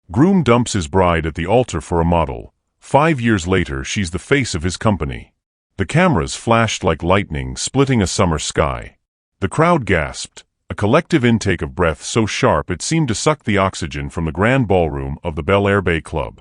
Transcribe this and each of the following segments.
Groom dumps his bride at the altar for a model. 5 years later, she's the face of his company. The cameras flashed like lightning, splitting a summer sky. The crowd gasped, a collective intake of breath so sharp it seemed to suck the oxygen from the grand ballroom of the Bel Air Bay Club.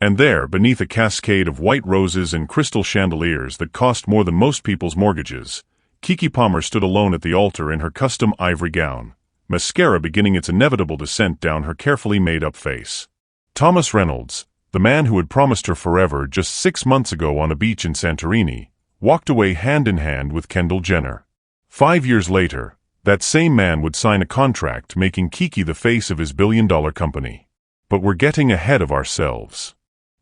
And there, beneath a cascade of white roses and crystal chandeliers that cost more than most people's mortgages, Keke Palmer stood alone at the altar in her custom ivory gown, mascara beginning its inevitable descent down her carefully made-up face. Thomas Reynolds, the man who had promised her forever just 6 months ago on a beach in Santorini, walked away hand in hand with Kendall Jenner. 5 years later, that same man would sign a contract making Keke the face of his billion-dollar company. But we're getting ahead of ourselves.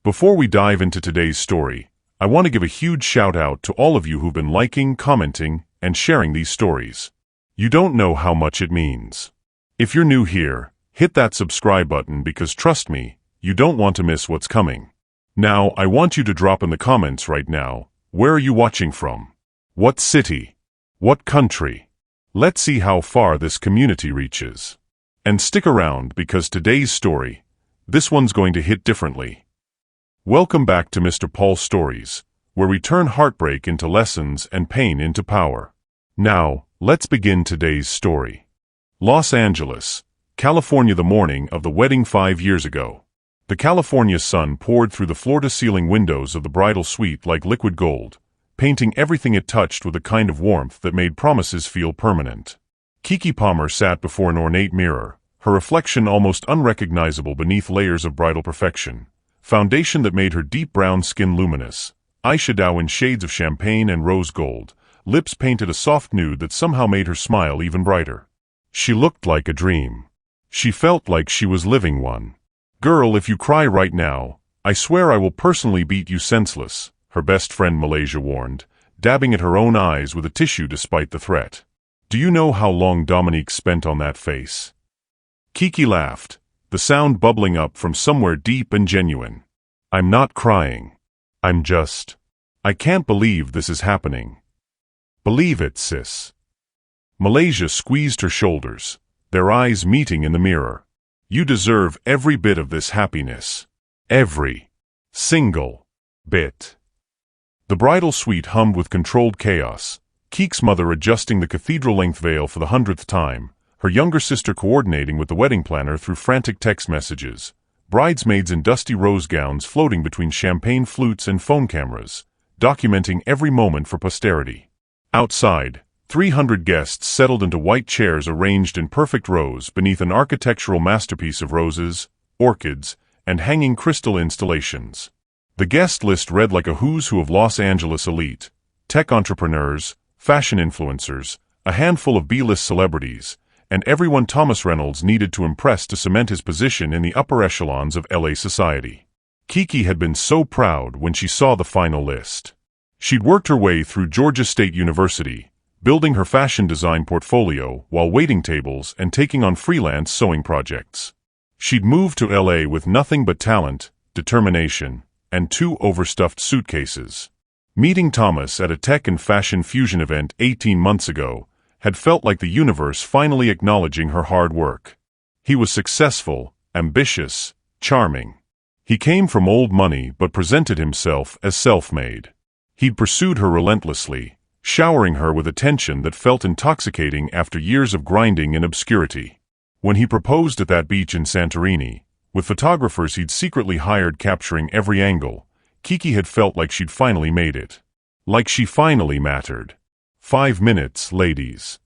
Before we dive into today's story, I want to give a huge shout-out to all of you who've been liking, commenting, and sharing these stories. You don't know how much it means. If you're new here, hit that subscribe button because trust me, you don't want to miss what's coming. Now, I want you to drop in the comments right now, where are you watching from? What city? What country? Let's see how far this community reaches. And stick around because today's story, this one's going to hit differently. Welcome back to Mr. Paul's Stories, where we turn heartbreak into lessons and pain into power. Now, let's begin today's story. Los Angeles, California, the morning of the wedding 5 years ago. The California sun poured through the floor-to-ceiling windows of the bridal suite like liquid gold, painting everything it touched with a kind of warmth that made promises feel permanent. Keke Palmer sat before an ornate mirror, her reflection almost unrecognizable beneath layers of bridal perfection. Foundation that made her deep brown skin luminous, eyeshadow in shades of champagne and rose gold, lips painted a soft nude that somehow made her smile even brighter. She looked like a dream. She felt like she was living one. "Girl, if you cry right now, I swear I will personally beat you senseless," her best friend Malaysia warned, dabbing at her own eyes with a tissue despite the threat. "Do you know how long Dominique spent on that face?" Keke laughed, the sound bubbling up from somewhere deep and genuine. "I'm not crying. I can't believe this is happening." "Believe it, sis." Malaysia squeezed her shoulders, their eyes meeting in the mirror. "You deserve every bit of this happiness. Every single bit." The bridal suite hummed with controlled chaos, Keke's mother adjusting the cathedral-length veil for the 100th time, her younger sister coordinating with the wedding planner through frantic text messages, bridesmaids in dusty rose gowns floating between champagne flutes and phone cameras, documenting every moment for posterity. Outside, 300 guests settled into white chairs arranged in perfect rows beneath an architectural masterpiece of roses, orchids, and hanging crystal installations. The guest list read like a who's who of Los Angeles elite, tech entrepreneurs, fashion influencers, a handful of B-list celebrities, and everyone Thomas Reynolds needed to impress to cement his position in the upper echelons of LA society. Keke had been so proud when she saw the final list. She'd worked her way through Georgia State University, building her fashion design portfolio while waiting tables and taking on freelance sewing projects. She'd moved to LA with nothing but talent, determination, and 2 overstuffed suitcases. Meeting Thomas at a tech and fashion fusion event 18 months ago had felt like the universe finally acknowledging her hard work. He was successful, ambitious, charming. He came from old money but presented himself as self-made. He'd pursued her relentlessly, showering her with attention that felt intoxicating after years of grinding in obscurity. When he proposed at that beach in Santorini, with photographers he'd secretly hired capturing every angle, Keke had felt like she'd finally made it. Like she finally mattered. 5 minutes, ladies.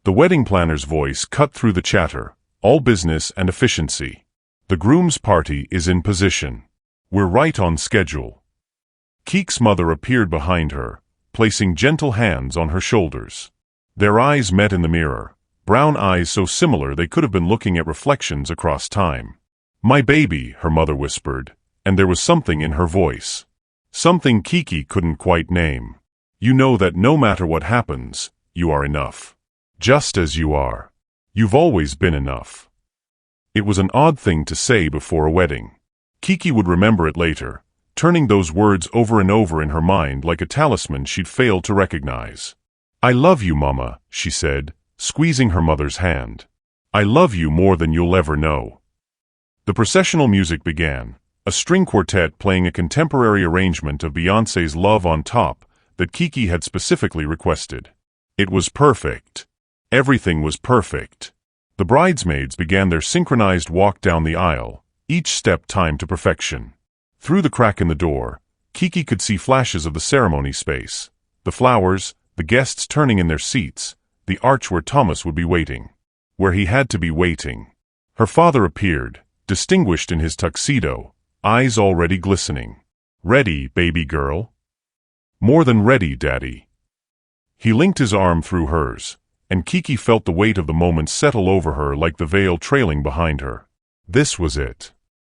The wedding planner's voice cut through the chatter, all business and efficiency. The groom's party is in position. We're right on schedule. Keke's mother appeared behind her, placing gentle hands on her shoulders. Their eyes met in the mirror, brown eyes so similar they could have been looking at reflections across time. "My baby," her mother whispered, and there was something in her voice. Something Keke couldn't quite name. "You know that no matter what happens, you are enough. Just as you are. You've always been enough." It was an odd thing to say before a wedding. Keke would remember it later, turning those words over and over in her mind like a talisman she'd failed to recognize. "I love you, Mama," she said, squeezing her mother's hand. "I love you more than you'll ever know." The processional music began, a string quartet playing a contemporary arrangement of Beyoncé's Love on Top that Kiki had specifically requested. It was perfect. Everything was perfect. The bridesmaids began their synchronized walk down the aisle, each step timed to perfection. Through the crack in the door, Kiki could see flashes of the ceremony space, the flowers, the guests turning in their seats, the arch where Thomas would be waiting. Where he had to be waiting. Her father appeared, distinguished in his tuxedo, eyes already glistening. "Ready, baby girl?" "More than ready, Daddy." He linked his arm through hers, and Kiki felt the weight of the moment settle over her like the veil trailing behind her. This was it.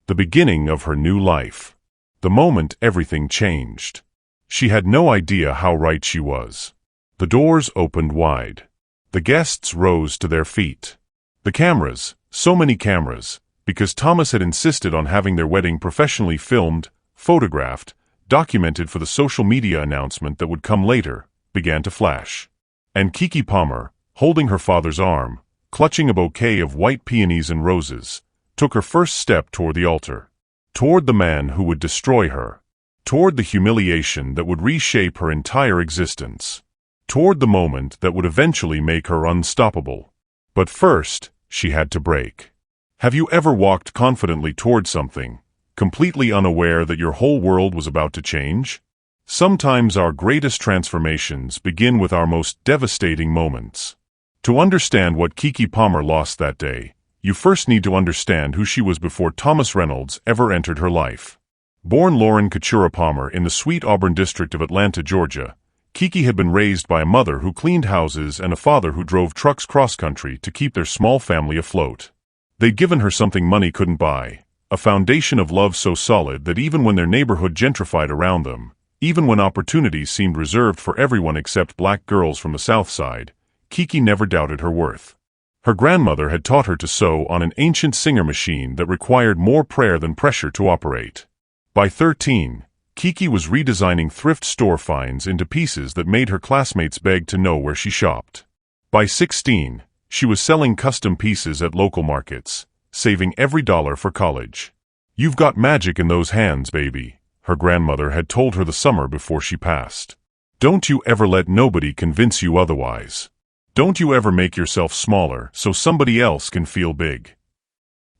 The beginning of her new life. The moment everything changed. She had no idea how right she was. The doors opened wide. The guests rose to their feet. The cameras, so many cameras, because Thomas had insisted on having their wedding professionally filmed, photographed, documented for the social media announcement that would come later, began to flash. And Keke Palmer, holding her father's arm, clutching a bouquet of white peonies and roses, took her first step toward the altar. Toward the man who would destroy her. Toward the humiliation that would reshape her entire existence. Toward the moment that would eventually make her unstoppable. But first, she had to break. Have you ever walked confidently toward something, completely unaware that your whole world was about to change? Sometimes our greatest transformations begin with our most devastating moments. To understand what Keke Palmer lost that day, you first need to understand who she was before Thomas Reynolds ever entered her life. Born Lauren Kachura Palmer in the sweet Auburn district of Atlanta, Georgia, Keke had been raised by a mother who cleaned houses and a father who drove trucks cross-country to keep their small family afloat. They'd given her something money couldn't buy, a foundation of love so solid that even when their neighborhood gentrified around them, even when opportunities seemed reserved for everyone except black girls from the South Side, Keke never doubted her worth. Her grandmother had taught her to sew on an ancient Singer machine that required more prayer than pressure to operate. By 13, Keke was redesigning thrift store finds into pieces that made her classmates beg to know where she shopped. By 16, she was selling custom pieces at local markets, saving every dollar for college. "You've got magic in those hands, baby," her grandmother had told her the summer before she passed. "Don't you ever let nobody convince you otherwise. Don't you ever make yourself smaller so somebody else can feel big."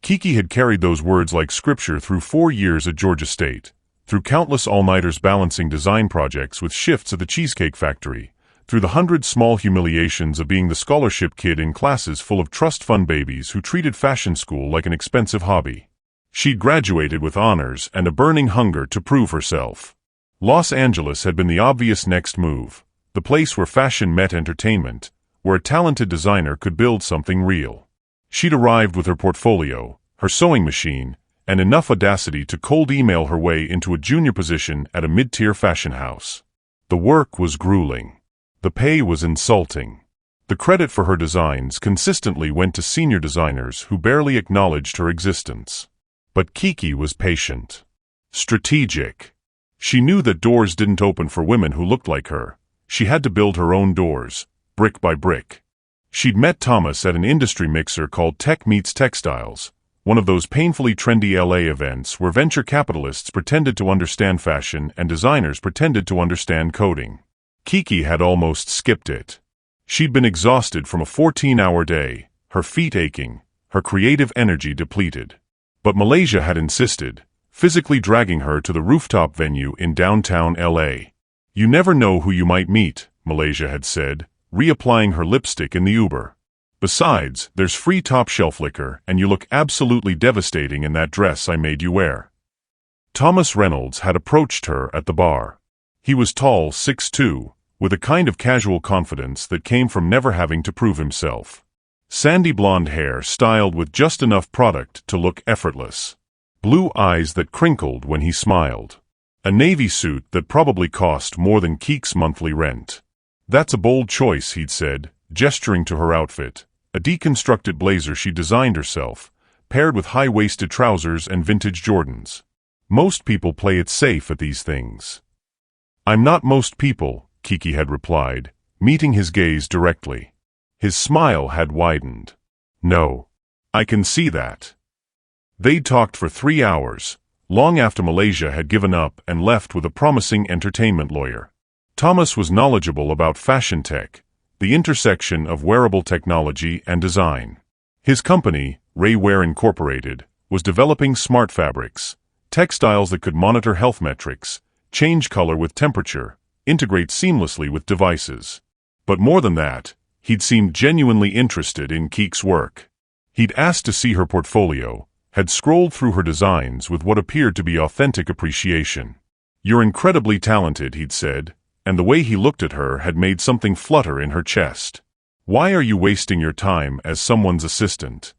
Keke had carried those words like scripture through 4 years at Georgia State, through countless all-nighters balancing design projects with shifts at the Cheesecake Factory, through the 100 small humiliations of being the scholarship kid in classes full of trust fund babies who treated fashion school like an expensive hobby. She'd graduated with honors and a burning hunger to prove herself. Los Angeles had been the obvious next move, the place where fashion met entertainment, where a talented designer could build something real. She'd arrived with her portfolio, her sewing machine, and enough audacity to cold email her way into a junior position at a mid-tier fashion house. The work was grueling. The pay was insulting. The credit for her designs consistently went to senior designers who barely acknowledged her existence. But Keke was patient. Strategic. She knew that doors didn't open for women who looked like her. She had to build her own doors, brick by brick. She'd met Thomas at an industry mixer called Tech Meets Textiles, one of those painfully trendy LA events where venture capitalists pretended to understand fashion and designers pretended to understand coding. Keke had almost skipped it. She'd been exhausted from a 14-hour day, her feet aching, her creative energy depleted. But Malaysia had insisted, physically dragging her to the rooftop venue in downtown LA. "You never know who you might meet," Malaysia had said, reapplying her lipstick in the Uber. "Besides, there's free top-shelf liquor, and you look absolutely devastating in that dress I made you wear." Thomas Reynolds had approached her at the bar. He was tall, 6'2", with a kind of casual confidence that came from never having to prove himself. Sandy blonde hair styled with just enough product to look effortless. Blue eyes that crinkled when he smiled. A navy suit that probably cost more than Keke's monthly rent. "That's a bold choice," he'd said, gesturing to her outfit, a deconstructed blazer she designed herself, paired with high-waisted trousers and vintage Jordans. "Most people play it safe at these things." "I'm not most people," Keke had replied, meeting his gaze directly. His smile had widened. "No. I can see that." They'd talked for 3 hours, long after Malaysia had given up and left with a promising entertainment lawyer. Thomas was knowledgeable about fashion tech, the intersection of wearable technology and design. His company, Raywear Incorporated, was developing smart fabrics, textiles that could monitor health metrics, change color with temperature, integrate seamlessly with devices. But more than that, he'd seemed genuinely interested in Keek's work. He'd asked to see her portfolio, had scrolled through her designs with what appeared to be authentic appreciation. "You're incredibly talented," he'd said, and the way he looked at her had made something flutter in her chest. "Why are you wasting your time as someone's assistant?"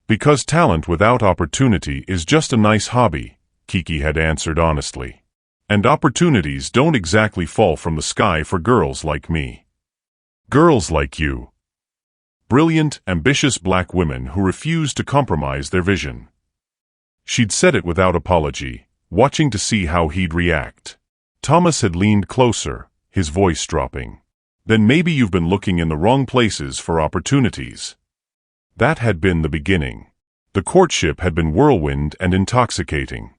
"Because talent without opportunity is just a nice hobby," Kiki had answered honestly. "And opportunities don't exactly fall from the sky for girls like me." Girls like you. Brilliant, ambitious black women who refuse to compromise their vision. She'd said it without apology, watching to see how he'd react. Thomas had leaned closer, his voice dropping. "Then maybe you've been looking in the wrong places for opportunities." That had been the beginning. The courtship had been whirlwind and intoxicating.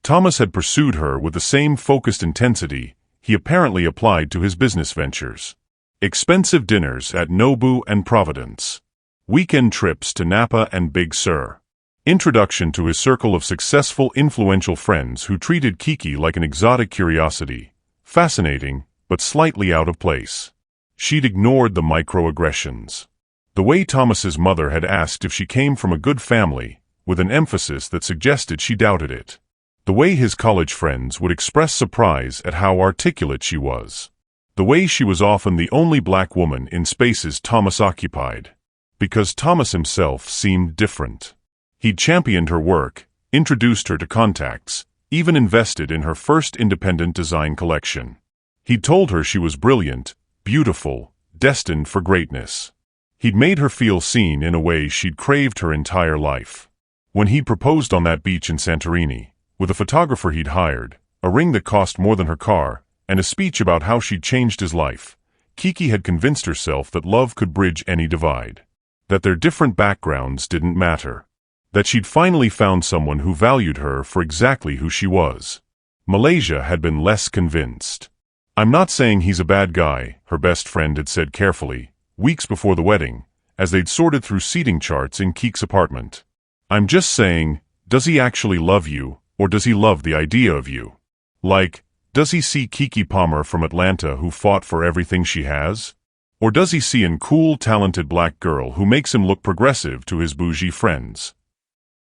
Thomas had pursued her with the same focused intensity he apparently applied to his business ventures. Expensive dinners at Nobu and Providence. Weekend trips to Napa and Big Sur. Introduction to his circle of successful, influential friends who treated Kiki like an exotic curiosity, fascinating, but slightly out of place. She'd ignored the microaggressions. The way Thomas's mother had asked if she came from a good family, with an emphasis that suggested she doubted it. The way his college friends would express surprise at how articulate she was. The way she was often the only black woman in spaces Thomas occupied. Because Thomas himself seemed different. He'd championed her work, introduced her to contacts, even invested in her first independent design collection. He'd told her she was brilliant, beautiful, destined for greatness. He'd made her feel seen in a way she'd craved her entire life. When he'd proposed on that beach in Santorini, with a photographer he'd hired, a ring that cost more than her car, and a speech about how she'd changed his life, Kiki had convinced herself that love could bridge any divide. That their different backgrounds didn't matter. That she'd finally found someone who valued her for exactly who she was. Malaysia had been less convinced. "I'm not saying he's a bad guy," her best friend had said carefully, weeks before the wedding, as they'd sorted through seating charts in Keek's apartment. "I'm just saying, does he actually love you, or does he love the idea of you? Like, does he see Kiki Palmer from Atlanta who fought for everything she has? Or does he see a cool, talented black girl who makes him look progressive to his bougie friends?"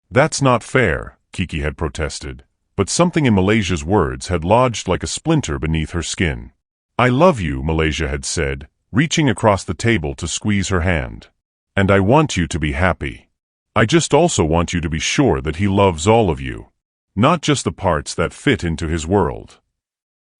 "That's not fair," Kiki had protested, but something in Malaysia's words had lodged like a splinter beneath her skin. "I love you," Malaysia had said, reaching across the table to squeeze her hand. "And I want you to be happy. I just also want you to be sure that he loves all of you, not just the parts that fit into his world."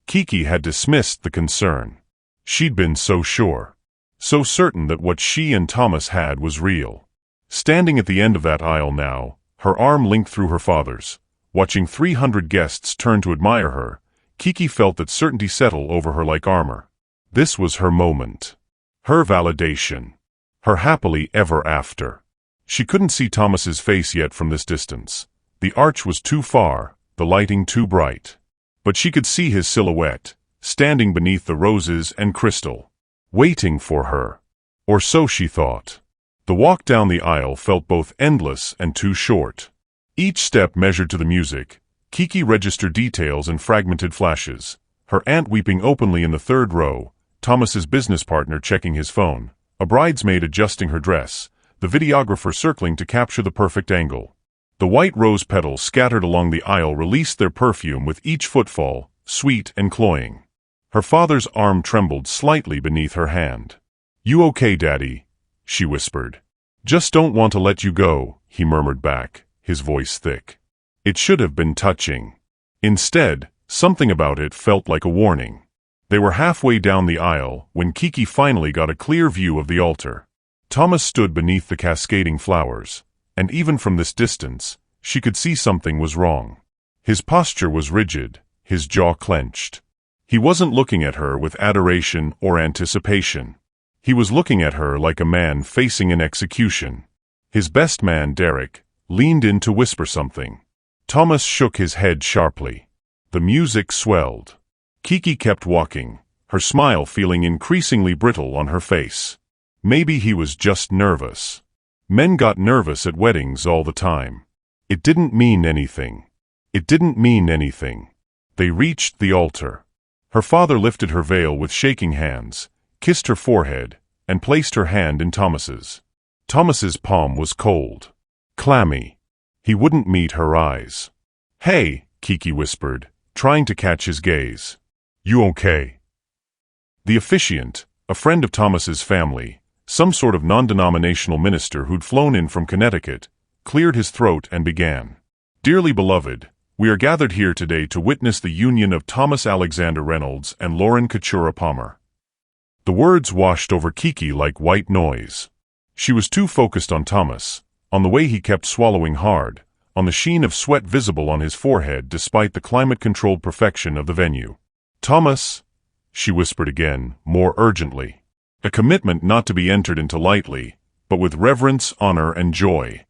Kiki had dismissed the concern. She'd been so sure. So certain that what she and Thomas had was real. Standing at the end of that aisle now, her arm linked through her father's, watching 300 guests turn to admire her, Kiki felt that certainty settle over her like armor. This was her moment. Her validation. Her happily ever after. She couldn't see Thomas's face yet from this distance. The arch was too far, the lighting too bright. But she could see his silhouette, standing beneath the roses and crystal. Waiting for her. Or so she thought. The walk down the aisle felt both endless and too short. Each step measured to the music, Kiki registered details and fragmented flashes. Her aunt weeping openly in the third row, Thomas's business partner checking his phone, a bridesmaid adjusting her dress, the videographer circling to capture the perfect angle. The white rose petals scattered along the aisle released their perfume with each footfall, sweet and cloying. Her father's arm trembled slightly beneath her hand. "You okay, Daddy?" she whispered. "Just don't want to let you go," he murmured back, his voice thick. It should have been touching. Instead, something about it felt like a warning. They were halfway down the aisle when Kiki finally got a clear view of the altar. Thomas stood beneath the cascading flowers, and even from this distance, she could see something was wrong. His posture was rigid, his jaw clenched. He wasn't looking at her with adoration or anticipation. He was looking at her like a man facing an execution. His best man, Derek, leaned in to whisper something. Thomas shook his head sharply. The music swelled. Kiki kept walking, her smile feeling increasingly brittle on her face. Maybe he was just nervous. Men got nervous at weddings all the time. It didn't mean anything. It didn't mean anything. They reached the altar. Her father lifted her veil with shaking hands, kissed her forehead, and placed her hand in Thomas's. Thomas's palm was cold, clammy. He wouldn't meet her eyes. "Hey," Kiki whispered, trying to catch his gaze. "You okay?" The officiant, a friend of Thomas's family, some sort of non-denominational minister who'd flown in from Connecticut, cleared his throat and began. "Dearly beloved, we are gathered here today to witness the union of Thomas Alexander Reynolds and Lauren Katura Palmer." The words washed over Kiki like white noise. She was too focused on Thomas, on the way he kept swallowing hard, on the sheen of sweat visible on his forehead despite the climate-controlled perfection of the venue. "Thomas," she whispered again, more urgently. A commitment not to be entered into lightly, but with reverence, honor, and joy.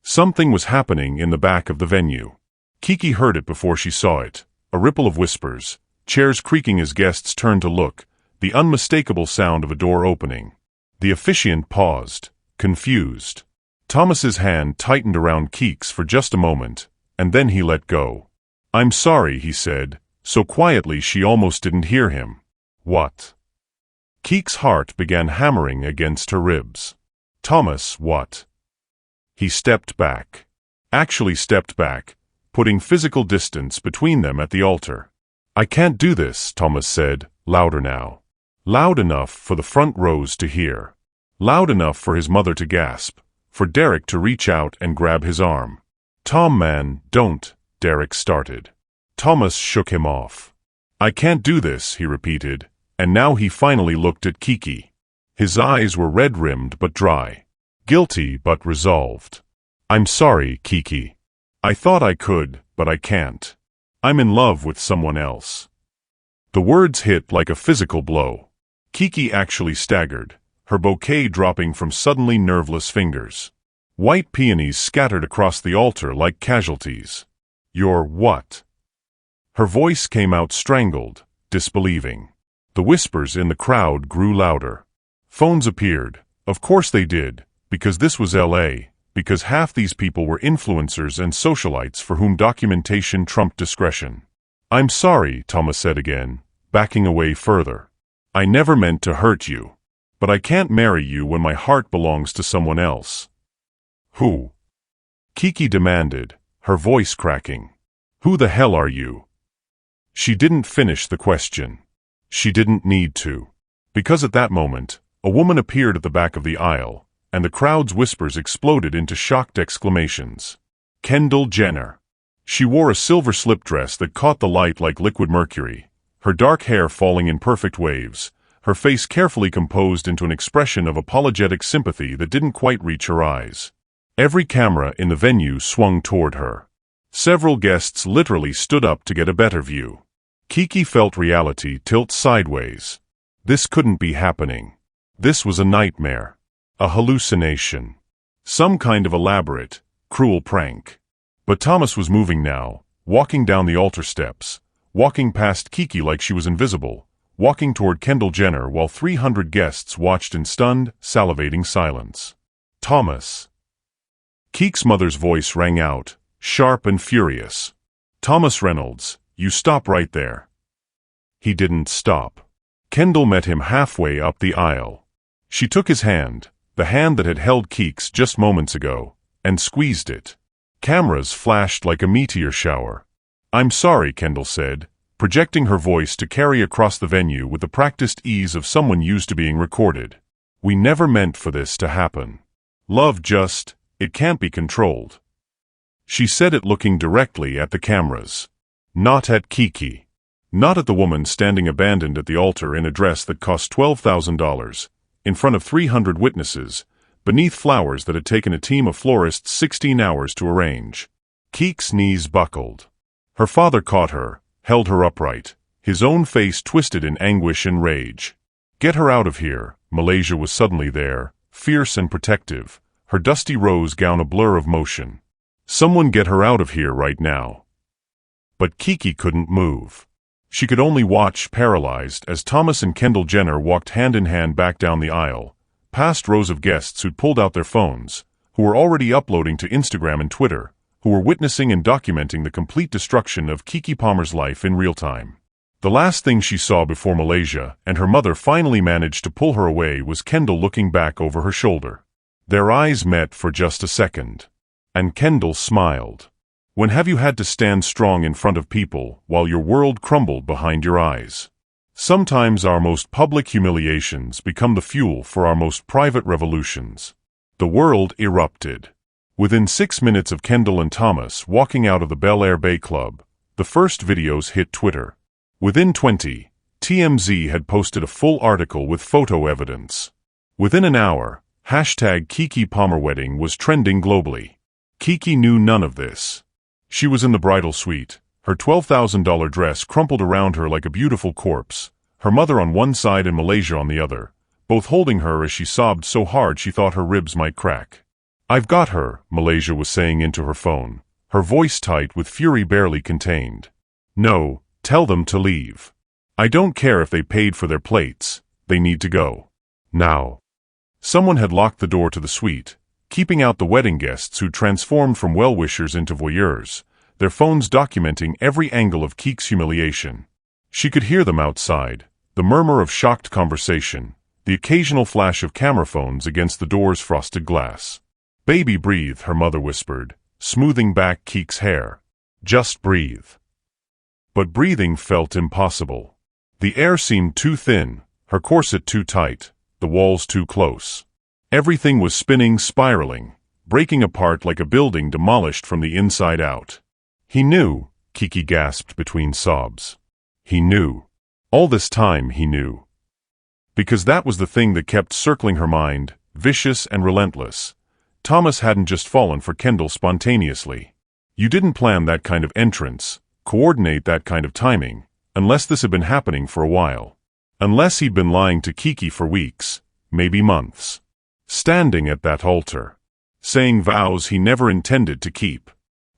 Something was happening in the back of the venue. Kiki heard it before she saw it, a ripple of whispers, chairs creaking as guests turned to look, the unmistakable sound of a door opening. The officiant paused, confused. Thomas's hand tightened around Keek's for just a moment, and then he let go. "I'm sorry," he said, so quietly she almost didn't hear him. "What?" Keek's heart began hammering against her ribs. "Thomas, what?" He stepped back. Actually stepped back, putting physical distance between them at the altar. "I can't do this," Thomas said, louder now. Loud enough for the front rows to hear. Loud enough for his mother to gasp, for Derek to reach out and grab his arm. "Tom, man, don't," Derek started. Thomas shook him off. "I can't do this," he repeated, and now he finally looked at Kiki. His eyes were red-rimmed but dry. Guilty but resolved. "I'm sorry, Kiki. I thought I could, but I can't. I'm in love with someone else." The words hit like a physical blow. Kiki actually staggered, her bouquet dropping from suddenly nerveless fingers. White peonies scattered across the altar like casualties. "You're what?" Her voice came out strangled, disbelieving. The whispers in the crowd grew louder. Phones appeared. Of course they did, because this was LA, because half these people were influencers and socialites for whom documentation trumped discretion. "I'm sorry," Thomas said again, backing away further. "I never meant to hurt you. But I can't marry you when my heart belongs to someone else." "Who?" Kiki demanded, her voice cracking. "Who the hell are you?" She didn't finish the question. She didn't need to. Because at that moment, a woman appeared at the back of the aisle, and the crowd's whispers exploded into shocked exclamations. Kendall Jenner. She wore a silver slip dress that caught the light like liquid mercury, her dark hair falling in perfect waves, her face carefully composed into an expression of apologetic sympathy that didn't quite reach her eyes. Every camera in the venue swung toward her. Several guests literally stood up to get a better view. Kiki felt reality tilt sideways. This couldn't be happening. This was a nightmare. A hallucination. Some kind of elaborate, cruel prank. But Thomas was moving now, walking down the altar steps, walking past Kiki like she was invisible, walking toward Kendall Jenner while 300 guests watched in stunned, salivating silence. "Thomas." Keek's mother's voice rang out, sharp and furious. "Thomas Reynolds, you stop right there." He didn't stop. Kendall met him halfway up the aisle. She took his hand, the hand that had held Keek's just moments ago, and squeezed it. Cameras flashed like a meteor shower. "I'm sorry," Kendall said, projecting her voice to carry across the venue with the practiced ease of someone used to being recorded. "We never meant for this to happen. Love it can't be controlled." She said it looking directly at the cameras. Not at Kiki. Not at the woman standing abandoned at the altar in a dress that cost $12,000, in front of 300 witnesses, beneath flowers that had taken a team of florists 16 hours to arrange. Keek's knees buckled. Her father caught her, held her upright, his own face twisted in anguish and rage. "Get her out of here." Malaysia was suddenly there, fierce and protective, her dusty rose gown a blur of motion. Someone get her out of here right now. But Kiki couldn't move. She could only watch, paralyzed, as Thomas and Kendall Jenner walked hand in hand back down the aisle, past rows of guests who'd pulled out their phones, who were already uploading to Instagram and Twitter, who were witnessing and documenting the complete destruction of Keke Palmer's life in real time. The last thing she saw before Malaysia and her mother finally managed to pull her away was Kendall looking back over her shoulder. Their eyes met for just a second. And Kendall smiled. When have you had to stand strong in front of people while your world crumbled behind your eyes? Sometimes our most public humiliations become the fuel for our most private revolutions. The world erupted. Within 6 minutes of Kendall and Thomas walking out of the Bel Air Bay Club, the first videos hit Twitter. Within 20, TMZ had posted a full article with photo evidence. Within an hour, #Keke Palmer Wedding was trending globally. Keke knew none of this. She was in the bridal suite, her $12,000 dress crumpled around her like a beautiful corpse, her mother on one side and Malaysia on the other, both holding her as she sobbed so hard she thought her ribs might crack. "I've got her," Malaysia was saying into her phone, her voice tight with fury barely contained. "No, tell them to leave. I don't care if they paid for their plates, they need to go. Now." Someone had locked the door to the suite, keeping out the wedding guests who transformed from well-wishers into voyeurs, their phones documenting every angle of Keke's humiliation. She could hear them outside, the murmur of shocked conversation, the occasional flash of camera phones against the door's frosted glass. "Baby, breathe," her mother whispered, smoothing back Keke's hair. "Just breathe." But breathing felt impossible. The air seemed too thin, her corset too tight, the walls too close. Everything was spinning, spiraling, breaking apart like a building demolished from the inside out. "He knew," Keke gasped between sobs. "He knew. All this time he knew." Because that was the thing that kept circling her mind, vicious and relentless. Thomas hadn't just fallen for Kendall spontaneously. You didn't plan that kind of entrance, coordinate that kind of timing, unless this had been happening for a while. Unless he'd been lying to Keke for weeks, maybe months. Standing at that altar, saying vows he never intended to keep,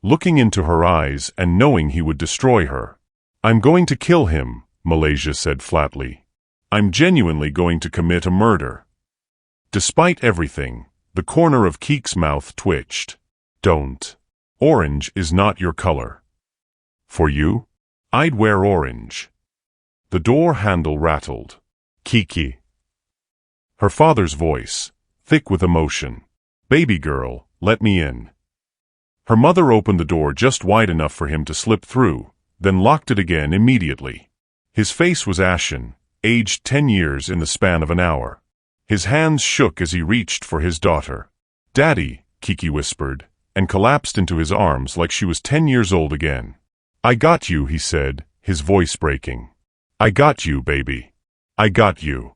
looking into her eyes and knowing he would destroy her. "I'm going to kill him," Malaysia said flatly. "I'm genuinely going to commit a murder." Despite everything, the corner of Keke's mouth twitched. "Don't. Orange is not your color." "For you? I'd wear orange." The door handle rattled. "Keke." Her father's voice, thick with emotion. "Baby girl, let me in." Her mother opened the door just wide enough for him to slip through, then locked it again immediately. His face was ashen, aged 10 years in the span of an hour. His hands shook as he reached for his daughter. "Daddy," Keke whispered, and collapsed into his arms like she was 10 years old again. "I got you," he said, his voice breaking. "I got you, baby. I got you."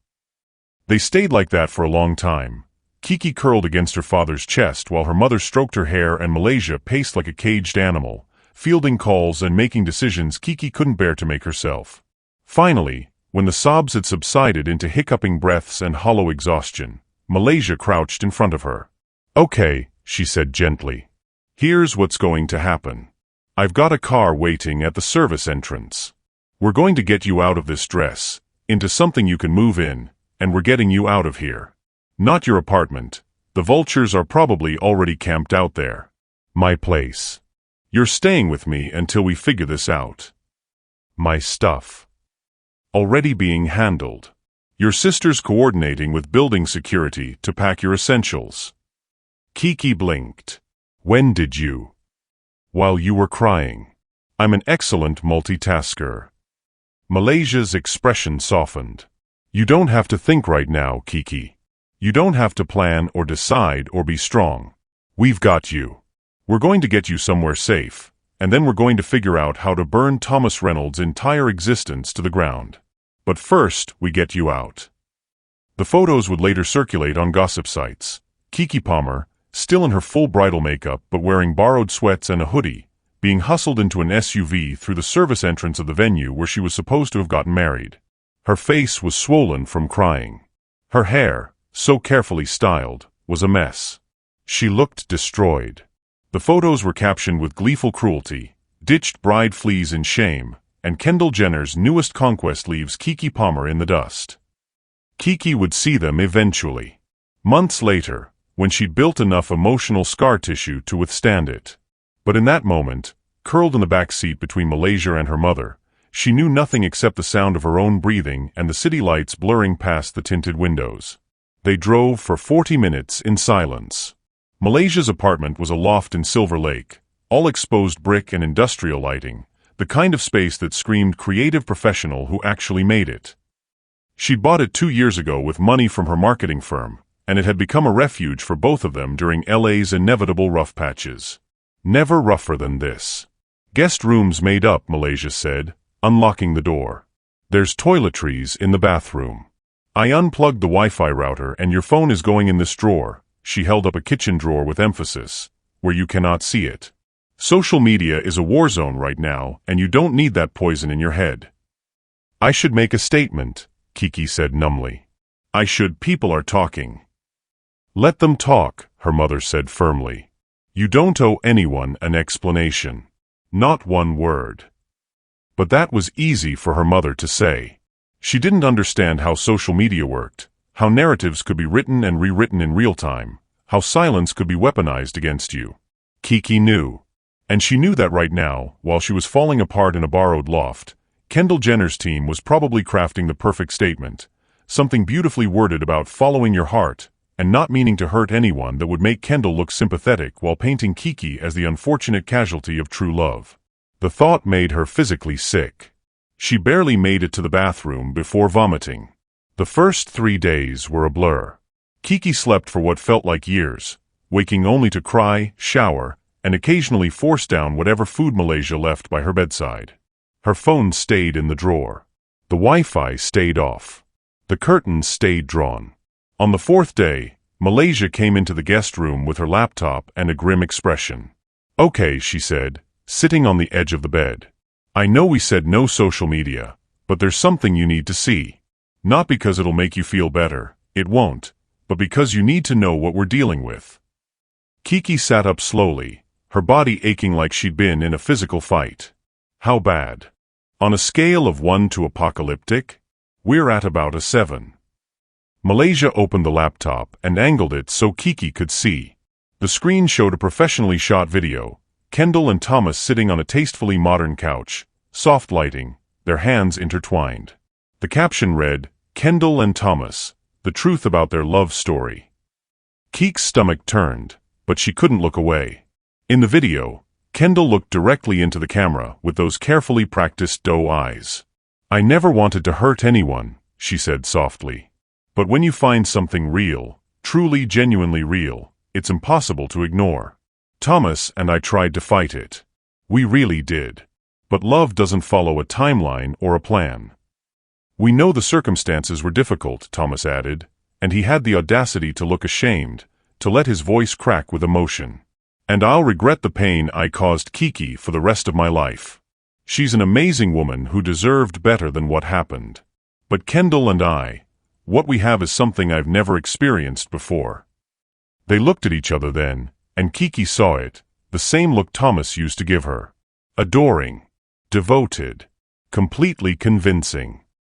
They stayed like that for a long time. Keke curled against her father's chest while her mother stroked her hair and Malaysia paced like a caged animal, fielding calls and making decisions Keke couldn't bear to make herself. Finally, when the sobs had subsided into hiccuping breaths and hollow exhaustion, Malaysia crouched in front of her. "Okay," she said gently. "Here's what's going to happen. I've got a car waiting at the service entrance. We're going to get you out of this dress, into something you can move in, and we're getting you out of here. Not your apartment. The vultures are probably already camped out there. My place. You're staying with me until we figure this out. My stuff. Already being handled. Your sister's coordinating with building security to pack your essentials." Keke blinked. "When did you?" "While you were crying. I'm an excellent multitasker." Malaysia's expression softened. "You don't have to think right now, Keke. You don't have to plan or decide or be strong. We've got you. We're going to get you somewhere safe, and then we're going to figure out how to burn Thomas Reynolds' entire existence to the ground. But first, we get you out." The photos would later circulate on gossip sites. Keke Palmer, still in her full bridal makeup but wearing borrowed sweats and a hoodie, being hustled into an SUV through the service entrance of the venue where she was supposed to have gotten married. Her face was swollen from crying. Her hair, so carefully styled, was a mess. She looked destroyed. The photos were captioned with gleeful cruelty, ditched bride flees in shame, and Kendall Jenner's newest conquest leaves Keke Palmer in the dust. Keke would see them eventually. Months later, when she'd built enough emotional scar tissue to withstand it. But in that moment, curled in the back seat between Malaysia and her mother, she knew nothing except the sound of her own breathing and the city lights blurring past the tinted windows. They drove for 40 minutes in silence. Malaysia's apartment was a loft in Silver Lake, all exposed brick and industrial lighting, the kind of space that screamed creative professional who actually made it. She'd bought it 2 years ago with money from her marketing firm, and it had become a refuge for both of them during LA's inevitable rough patches. Never rougher than this. Guest rooms made up, Malaysia said, unlocking the door. There's toiletries in the bathroom. I unplugged the Wi-Fi router and your phone is going in this drawer. She held up a kitchen drawer with emphasis, where you cannot see it. Social media is a war zone right now, and you don't need that poison in your head. I should make a statement, Keke said numbly. I should. People are talking. Let them talk, her mother said firmly. You don't owe anyone an explanation. Not one word. But that was easy for her mother to say. She didn't understand how social media worked, how narratives could be written and rewritten in real time, how silence could be weaponized against you. Keke knew. And she knew that right now, while she was falling apart in a borrowed loft, Kendall Jenner's team was probably crafting the perfect statement, something beautifully worded about following your heart, and not meaning to hurt anyone that would make Kendall look sympathetic while painting Keke as the unfortunate casualty of true love. The thought made her physically sick. She barely made it to the bathroom before vomiting. The first 3 days were a blur. Keke slept for what felt like years, waking only to cry, shower, and occasionally force down whatever food Malaysia left by her bedside. Her phone stayed in the drawer. The Wi-Fi stayed off. The curtains stayed drawn. On the 4th day, Malaysia came into the guest room with her laptop and a grim expression. Okay, she said, sitting on the edge of the bed. I know we said no social media, but there's something you need to see. Not because it'll make you feel better, it won't, but because you need to know what we're dealing with. Keke sat up slowly, her body aching like she'd been in a physical fight. How bad? On a scale of 1 to apocalyptic, we're at about a 7. Malaysia opened the laptop and angled it so Keke could see. The screen showed a professionally shot video, Kendall and Thomas sitting on a tastefully modern couch, soft lighting, their hands intertwined. The caption read, Kendall and Thomas, the truth about their love story. Keke's stomach turned, but she couldn't look away. In the video, Kendall looked directly into the camera with those carefully practiced doe eyes. I never wanted to hurt anyone, she said softly. But when you find something real, truly genuinely real, it's impossible to ignore. Thomas and I tried to fight it. We really did. But love doesn't follow a timeline or a plan. We know the circumstances were difficult, Thomas added, and he had the audacity to look ashamed, to let his voice crack with emotion. And I'll regret the pain I caused Keke for the rest of my life. She's an amazing woman who deserved better than what happened. But Kendall and I, what we have is something I've never experienced before. They looked at each other then, and Keke saw it, the same look Thomas used to give her. Adoring. Devoted. Completely convincing.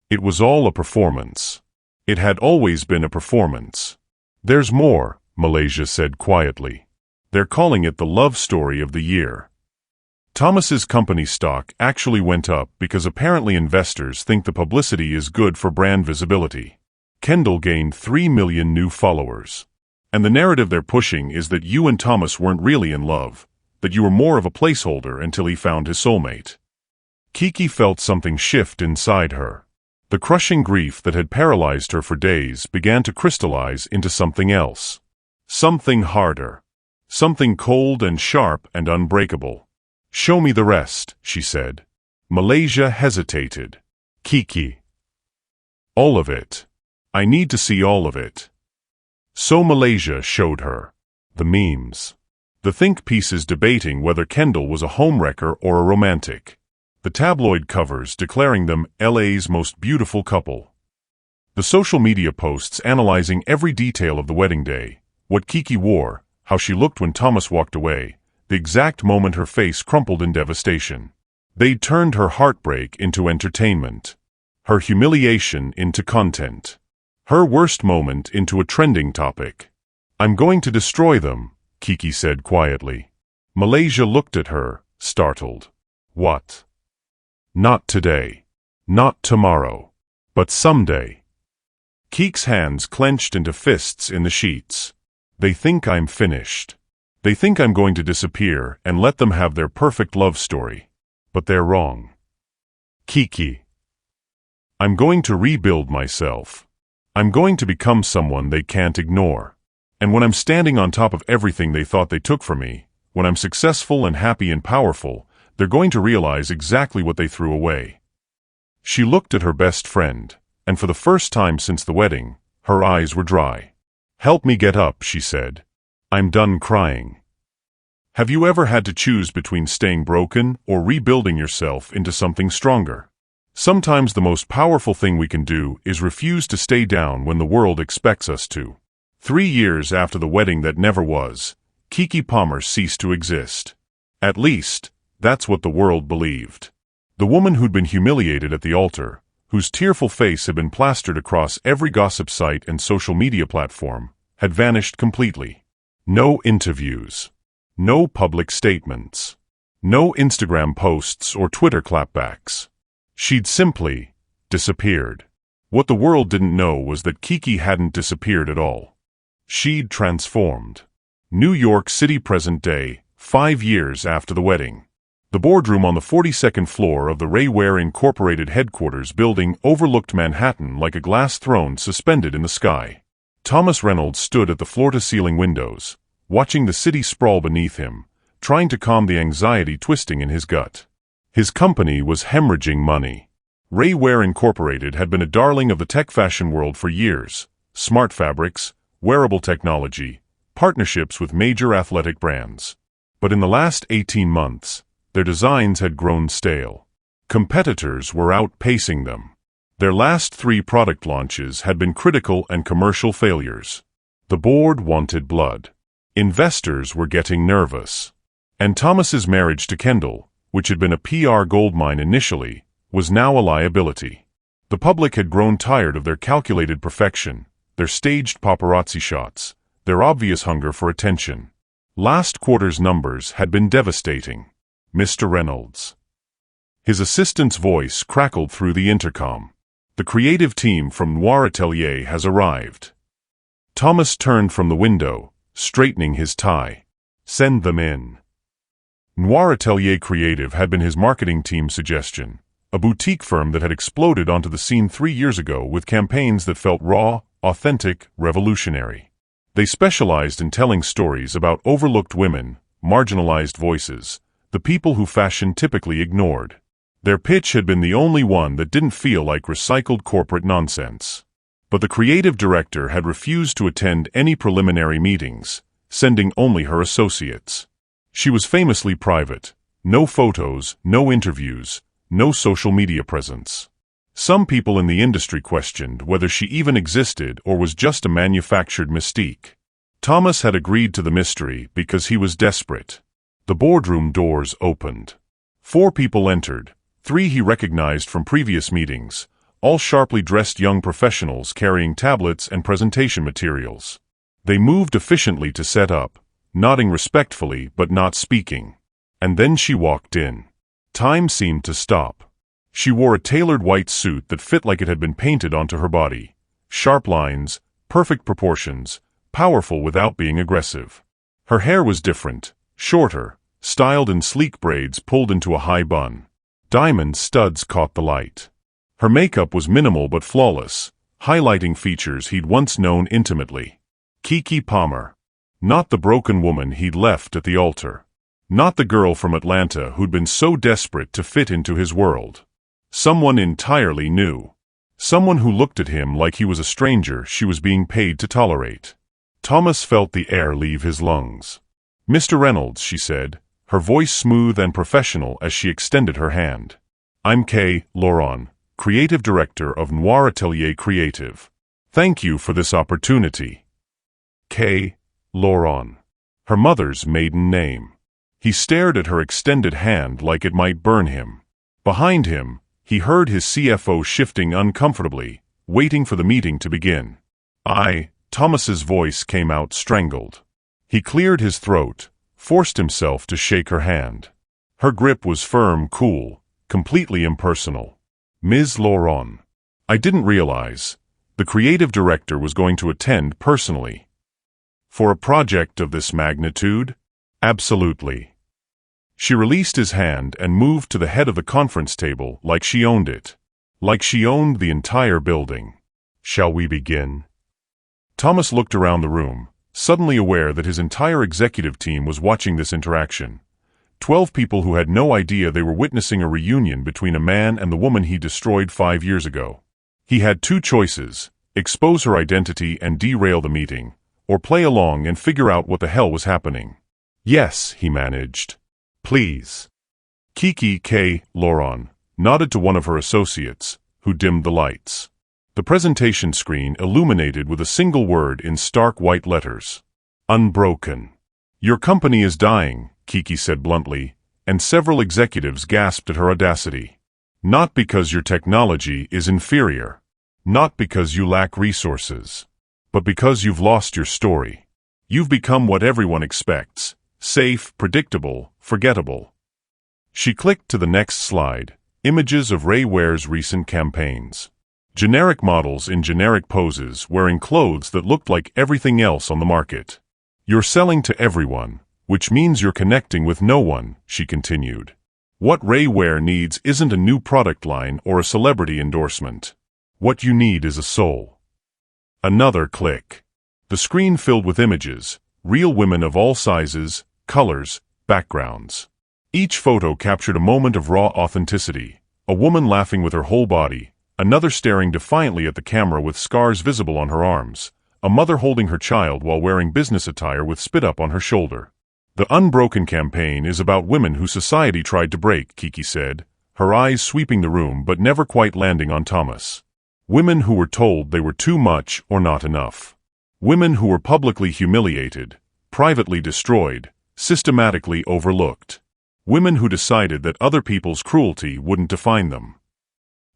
It was all a performance. It had always been a performance. There's more, Malaysia said quietly. They're calling it the love story of the year. Thomas's company stock actually went up because apparently investors think the publicity is good for brand visibility. Kendall gained 3 million new followers. And the narrative they're pushing is that you and Thomas weren't really in love, that you were more of a placeholder until he found his soulmate. Keke felt something shift inside her. The crushing grief that had paralyzed her for days began to crystallize into something else. Something harder. Something cold and sharp and unbreakable. Show me the rest, she said. Malaysia hesitated. Keke. All of it. I need to see all of it. So Malaysia showed her. The memes. The think pieces debating whether Kendall was a homewrecker or a romantic. The tabloid covers declaring them LA's most beautiful couple. The social media posts analyzing every detail of the wedding day, what Keke wore, how she looked when Thomas walked away, the exact moment her face crumpled in devastation. They'd turned her heartbreak into entertainment, her humiliation into content, her worst moment into a trending topic. "I'm going to destroy them," Kiki said quietly. Malaysia looked at her, startled. "What?" "Not today. Not tomorrow. But someday." Keek's hands clenched into fists in the sheets. "They think I'm finished. They think I'm going to disappear and let them have their perfect love story. But they're wrong. Kiki. I'm going to rebuild myself. I'm going to become someone they can't ignore. And when I'm standing on top of everything they thought they took from me, when I'm successful and happy and powerful, they're going to realize exactly what they threw away." She looked at her best friend, and for the first time since the wedding, her eyes were dry. "Help me get up," she said. "I'm done crying." Have you ever had to choose between staying broken or rebuilding yourself into something stronger? Sometimes the most powerful thing we can do is refuse to stay down when the world expects us to. 3 years after the wedding that never was, Keke Palmer ceased to exist. At least, that's what the world believed. The woman who'd been humiliated at the altar, whose tearful face had been plastered across every gossip site and social media platform, had vanished completely. No interviews. No public statements. No Instagram posts or Twitter clapbacks. She'd simply disappeared. What the world didn't know was that Keke hadn't disappeared at all. She'd transformed. New York City, present day, 5 years after the wedding. The boardroom on the 42nd floor of the Rayware Incorporated headquarters building overlooked Manhattan like a glass throne suspended in the sky. Thomas Reynolds stood at the floor-to-ceiling windows, watching the city sprawl beneath him, trying to calm the anxiety twisting in his gut. His company was hemorrhaging money. Rayware Incorporated had been a darling of the tech fashion world for years. Smart fabrics, wearable technology, partnerships with major athletic brands. But in the last 18 months, their designs had grown stale. Competitors were outpacing them. Their last 3 product launches had been critical and commercial failures. The board wanted blood. Investors were getting nervous. And Thomas's marriage to Kendall, which had been a PR goldmine initially, was now a liability. The public had grown tired of their calculated perfection, their staged paparazzi shots, their obvious hunger for attention. Last quarter's numbers had been devastating. "Mr. Reynolds." His assistant's voice crackled through the intercom. "The creative team from Noir Atelier has arrived." Thomas turned from the window, straightening his tie. "Send them in." Noir Atelier Creative had been his marketing team's suggestion, a boutique firm that had exploded onto the scene 3 years ago with campaigns that felt raw, authentic, revolutionary. They specialized in telling stories about overlooked women, marginalized voices, the people who fashion typically ignored. Their pitch had been the only one that didn't feel like recycled corporate nonsense. But the creative director had refused to attend any preliminary meetings, sending only her associates. She was famously private. No photos, no interviews, no social media presence. Some people in the industry questioned whether she even existed or was just a manufactured mystique. Thomas had agreed to the mystery because he was desperate. The boardroom doors opened. 4 people entered, 3 he recognized from previous meetings, all sharply dressed young professionals carrying tablets and presentation materials. They moved efficiently to set up, nodding respectfully but not speaking. And then she walked in. Time seemed to stop. She wore a tailored white suit that fit like it had been painted onto her body. Sharp lines, perfect proportions, powerful without being aggressive. Her hair was different, shorter, styled in sleek braids pulled into a high bun. Diamond studs caught the light. Her makeup was minimal but flawless, highlighting features he'd once known intimately. Keke Palmer. Not the broken woman he'd left at the altar. Not the girl from Atlanta who'd been so desperate to fit into his world. Someone entirely new. Someone who looked at him like he was a stranger she was being paid to tolerate. Thomas felt the air leave his lungs. "Mr. Reynolds," she said, her voice smooth and professional as she extended her hand. "I'm Kay Lauron, Creative Director of Noir Atelier Creative. Thank you for this opportunity." Kay Lauron. her mother's maiden name. He stared at her extended hand like it might burn him. Behind him, he heard his CFO shifting uncomfortably, waiting for the meeting to begin. Thomas's voice came out strangled. He cleared his throat, forced himself to shake her hand. Her grip was firm, cool, completely impersonal. Ms. Laurent. I didn't realize the creative director was going to attend personally. For a project of this magnitude? Absolutely. She released his hand and moved to the head of the conference table like she owned it. Like she owned the entire building. Shall we begin? Thomas looked around the room, suddenly aware that his entire executive team was watching this interaction. 12 people who had no idea they were witnessing a reunion between a man and the woman he destroyed 5 years ago. He had two choices: expose her identity and derail the meeting, or play along and figure out what the hell was happening. Yes, he managed. Please. Kiki K. Laurent nodded to one of her associates, who dimmed the lights. The presentation screen illuminated with a single word in stark white letters. Unbroken. Your company is dying, Kiki said bluntly, and several executives gasped at her audacity. Not because your technology is inferior. Not because you lack resources. But because you've lost your story. You've become what everyone expects. Safe, predictable, forgettable. She clicked to the next slide, images of Ray Ware's recent campaigns. Generic models in generic poses wearing clothes that looked like everything else on the market. You're selling to everyone, which means you're connecting with no one, she continued. What Ray Ware needs isn't a new product line or a celebrity endorsement. What you need is a soul. Another click. The screen filled with images, real women of all sizes, colors, backgrounds. Each photo captured a moment of raw authenticity, a woman laughing with her whole body, another staring defiantly at the camera with scars visible on her arms, a mother holding her child while wearing business attire with spit up on her shoulder. The Unbroken campaign is about women who society tried to break, Kiki said, her eyes sweeping the room but never quite landing on Thomas. Women who were told they were too much or not enough. Women who were publicly humiliated, privately destroyed, systematically overlooked. Women who decided that other people's cruelty wouldn't define them.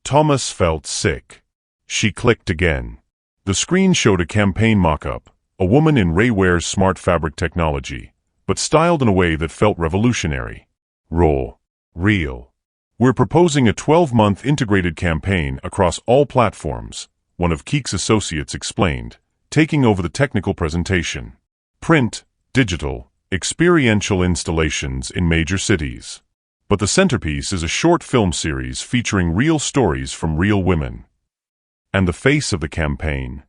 Thomas felt sick. She clicked again. The screen showed a campaign mock-up, a woman in Ray Ware's smart fabric technology, but styled in a way that felt revolutionary. Raw. Real. We're proposing a 12-month integrated campaign across all platforms, one of Keek's associates explained, taking over the technical presentation. Print, digital, experiential installations in major cities. But the centerpiece is a short film series featuring real stories from real women. And the face of the campaign?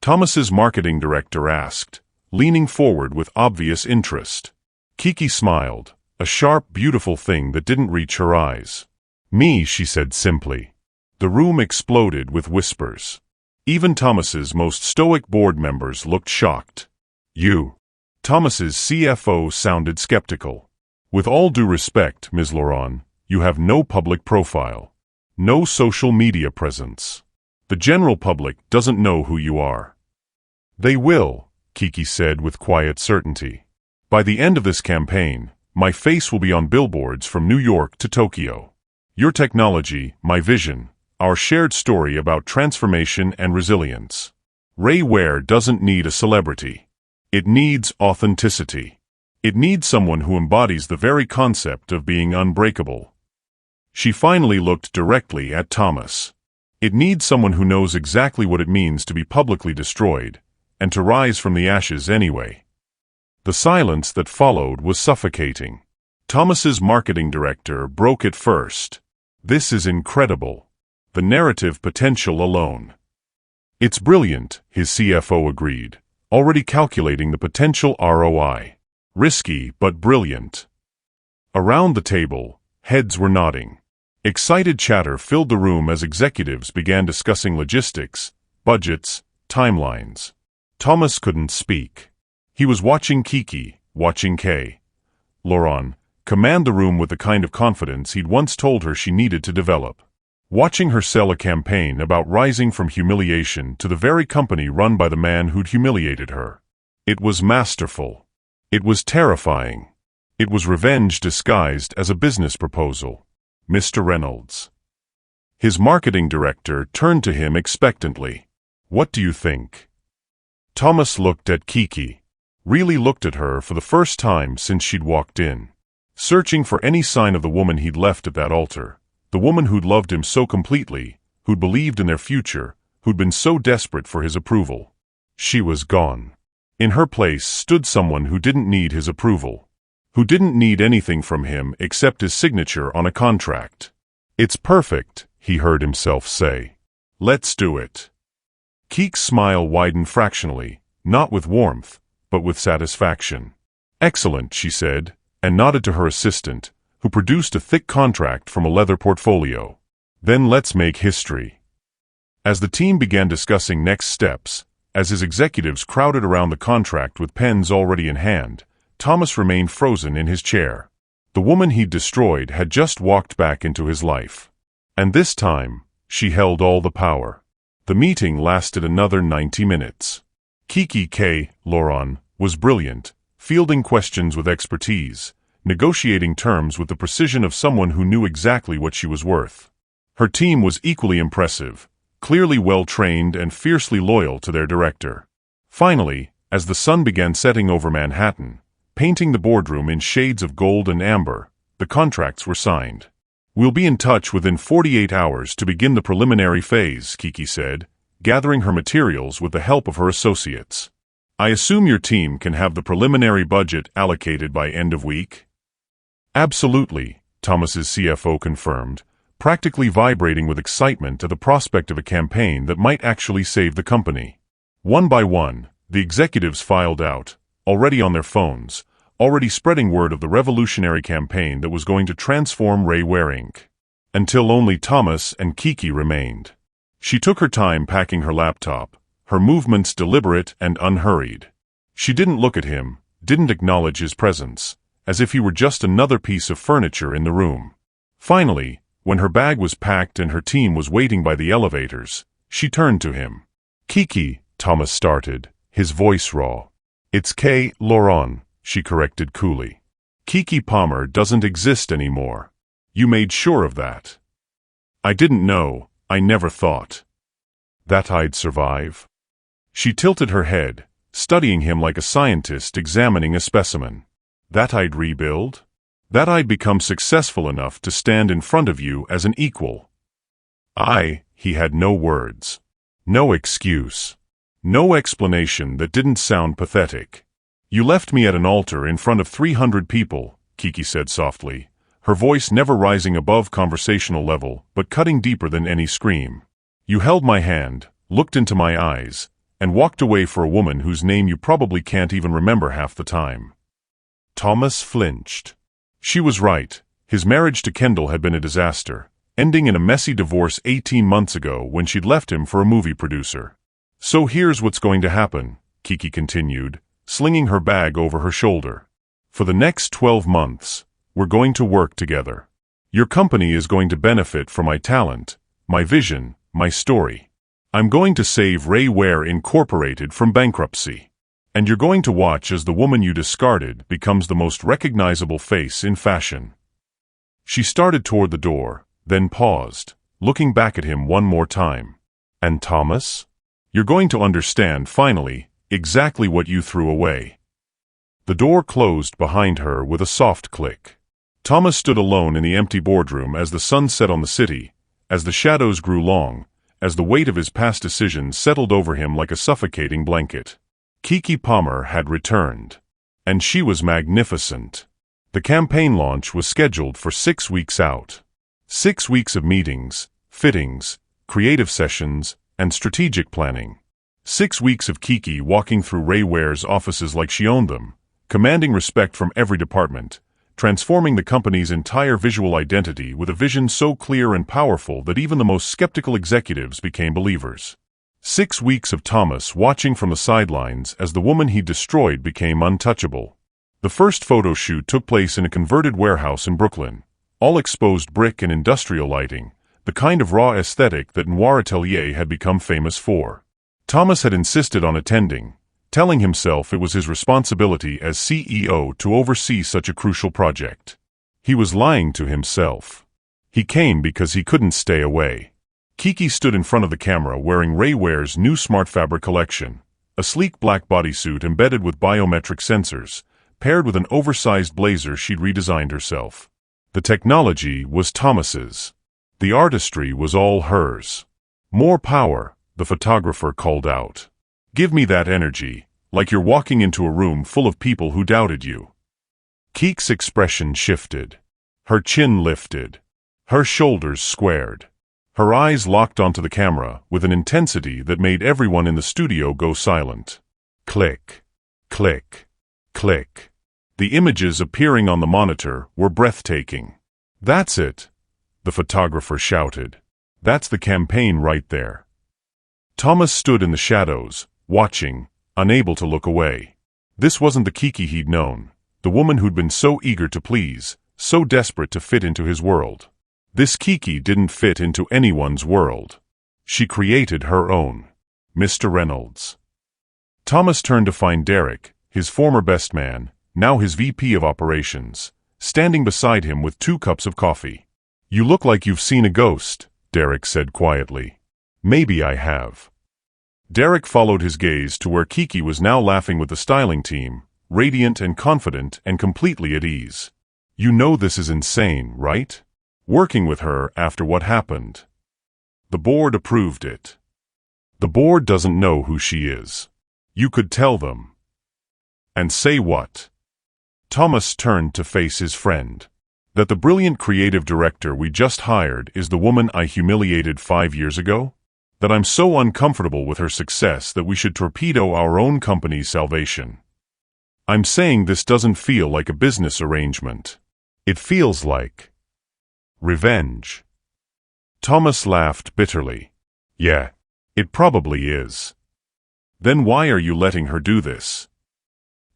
Thomas's marketing director asked, leaning forward with obvious interest. Kiki smiled, a sharp, beautiful thing that didn't reach her eyes. Me, she said simply. The room exploded with whispers. Even Thomas's most stoic board members looked shocked. You. Thomas's CFO sounded skeptical. With all due respect, Ms. Laurent, you have no public profile. No social media presence. The general public doesn't know who you are. They will, Kiki said with quiet certainty. By the end of this campaign, my face will be on billboards from New York to Tokyo. Your technology, my vision, our shared story about transformation and resilience. Ray Ware doesn't need a celebrity. It needs authenticity. It needs someone who embodies the very concept of being unbreakable. She finally looked directly at Thomas. It needs someone who knows exactly what it means to be publicly destroyed, and to rise from the ashes anyway. The silence that followed was suffocating. Thomas's marketing director broke it first. This is incredible. The narrative potential alone. It's brilliant, his CFO agreed, already calculating the potential ROI. Risky but brilliant. Around the table, heads were nodding. Excited chatter filled the room as executives began discussing logistics, budgets, timelines. Thomas couldn't speak. He was watching Kiki, watching K. Laurent, command the room with the kind of confidence he'd once told her she needed to develop. Watching her sell a campaign about rising from humiliation to the very company run by the man who'd humiliated her. It was masterful. It was terrifying. It was revenge disguised as a business proposal. Mr. Reynolds. His marketing director turned to him expectantly. What do you think? Thomas looked at Kiki. Really looked at her for the first time since she'd walked in. Searching for any sign of the woman he'd left at that altar. The woman who'd loved him so completely, who'd believed in their future, who'd been so desperate for his approval. She was gone. In her place stood someone who didn't need his approval. Who didn't need anything from him except his signature on a contract. It's perfect, he heard himself say. Let's do it. Keek's smile widened fractionally, not with warmth, but with satisfaction. Excellent, she said, and nodded to her assistant, who produced a thick contract from a leather portfolio. Then let's make history. As the team began discussing next steps, as his executives crowded around the contract with pens already in hand, Thomas remained frozen in his chair. The woman he'd destroyed had just walked back into his life. And this time, she held all the power. The meeting lasted another 90 minutes. Kiki K. Laurent was brilliant, fielding questions with expertise, negotiating terms with the precision of someone who knew exactly what she was worth. Her team was equally impressive, clearly well-trained and fiercely loyal to their director. Finally, as the sun began setting over Manhattan, painting the boardroom in shades of gold and amber, the contracts were signed. We'll be in touch within 48 hours to begin the preliminary phase, Kiki said, gathering her materials with the help of her associates. I assume your team can have the preliminary budget allocated by end of week? Absolutely, Thomas's CFO confirmed, practically vibrating with excitement at the prospect of a campaign that might actually save the company. One by one, the executives filed out, already on their phones, already spreading word of the revolutionary campaign that was going to transform Rayware Inc. Until only Thomas and Kiki remained. She took her time packing her laptop, her movements deliberate and unhurried. She didn't look at him, didn't acknowledge his presence, as if he were just another piece of furniture in the room. Finally, when her bag was packed and her team was waiting by the elevators, she turned to him. Kiki, Thomas started, his voice raw. It's K. Laurent, she corrected coolly. Kiki Palmer doesn't exist anymore. You made sure of that. I didn't know, I never thought. That I'd survive? She tilted her head, studying him like a scientist examining a specimen. That I'd rebuild? That I'd become successful enough to stand in front of you as an equal. He had no words. No excuse. No explanation that didn't sound pathetic. You left me at an altar in front of 300 people, Kiki said softly, her voice never rising above conversational level but cutting deeper than any scream. You held my hand, looked into my eyes, and walked away for a woman whose name you probably can't even remember half the time. Thomas flinched. She was right. His marriage to Kendall had been a disaster, ending in a messy divorce 18 months ago when she'd left him for a movie producer. So here's what's going to happen, Kiki continued, slinging her bag over her shoulder. For the next 12 months, we're going to work together. Your company is going to benefit from my talent, my vision, my story. I'm going to save Rayware Incorporated from bankruptcy. And you're going to watch as the woman you discarded becomes the most recognizable face in fashion. She started toward the door, then paused, looking back at him one more time. And Thomas? You're going to understand, finally, exactly what you threw away. The door closed behind her with a soft click. Thomas stood alone in the empty boardroom as the sun set on the city, as the shadows grew long, as the weight of his past decisions settled over him like a suffocating blanket. Kiki Palmer had returned. And she was magnificent. The campaign launch was scheduled for 6 weeks out. 6 weeks of meetings, fittings, creative sessions, and strategic planning. 6 weeks of Kiki walking through Rayware's offices like she owned them, commanding respect from every department, transforming the company's entire visual identity with a vision so clear and powerful that even the most skeptical executives became believers. 6 weeks of Thomas watching from the sidelines as the woman he destroyed became untouchable. The first photo shoot took place in a converted warehouse in Brooklyn, all exposed brick and industrial lighting, the kind of raw aesthetic that Noir Atelier had become famous for. Thomas had insisted on attending, telling himself it was his responsibility as CEO to oversee such a crucial project. He was lying to himself. He came because he couldn't stay away. Kiki stood in front of the camera wearing Rayware's new smart fabric collection, a sleek black bodysuit embedded with biometric sensors, paired with an oversized blazer she'd redesigned herself. The technology was Thomas's. The artistry was all hers. "More power," the photographer called out. "Give me that energy, like you're walking into a room full of people who doubted you." Kiki's expression shifted. Her chin lifted. Her shoulders squared. Her eyes locked onto the camera with an intensity that made everyone in the studio go silent. Click. Click. Click. The images appearing on the monitor were breathtaking. "That's it," the photographer shouted. "That's the campaign right there." Thomas stood in the shadows, watching, unable to look away. This wasn't the Kiki he'd known, the woman who'd been so eager to please, so desperate to fit into his world. This Kiki didn't fit into anyone's world. She created her own. Mr. Reynolds. Thomas turned to find Derek, his former best man, now his VP of operations, standing beside him with 2 cups of coffee. "You look like you've seen a ghost," Derek said quietly. "Maybe I have." Derek followed his gaze to where Kiki was now laughing with the styling team, radiant and confident and completely at ease. "You know this is insane, right? Working with her after what happened." The board approved it. "The board doesn't know who she is. You could tell them." "And say what?" Thomas turned to face his friend. "That the brilliant creative director we just hired is the woman I humiliated 5 years ago? That I'm so uncomfortable with her success that we should torpedo our own company's salvation. I'm saying this doesn't feel like a business arrangement. It feels like revenge." Thomas laughed bitterly. "Yeah, it probably is. Then why are you letting her do this?"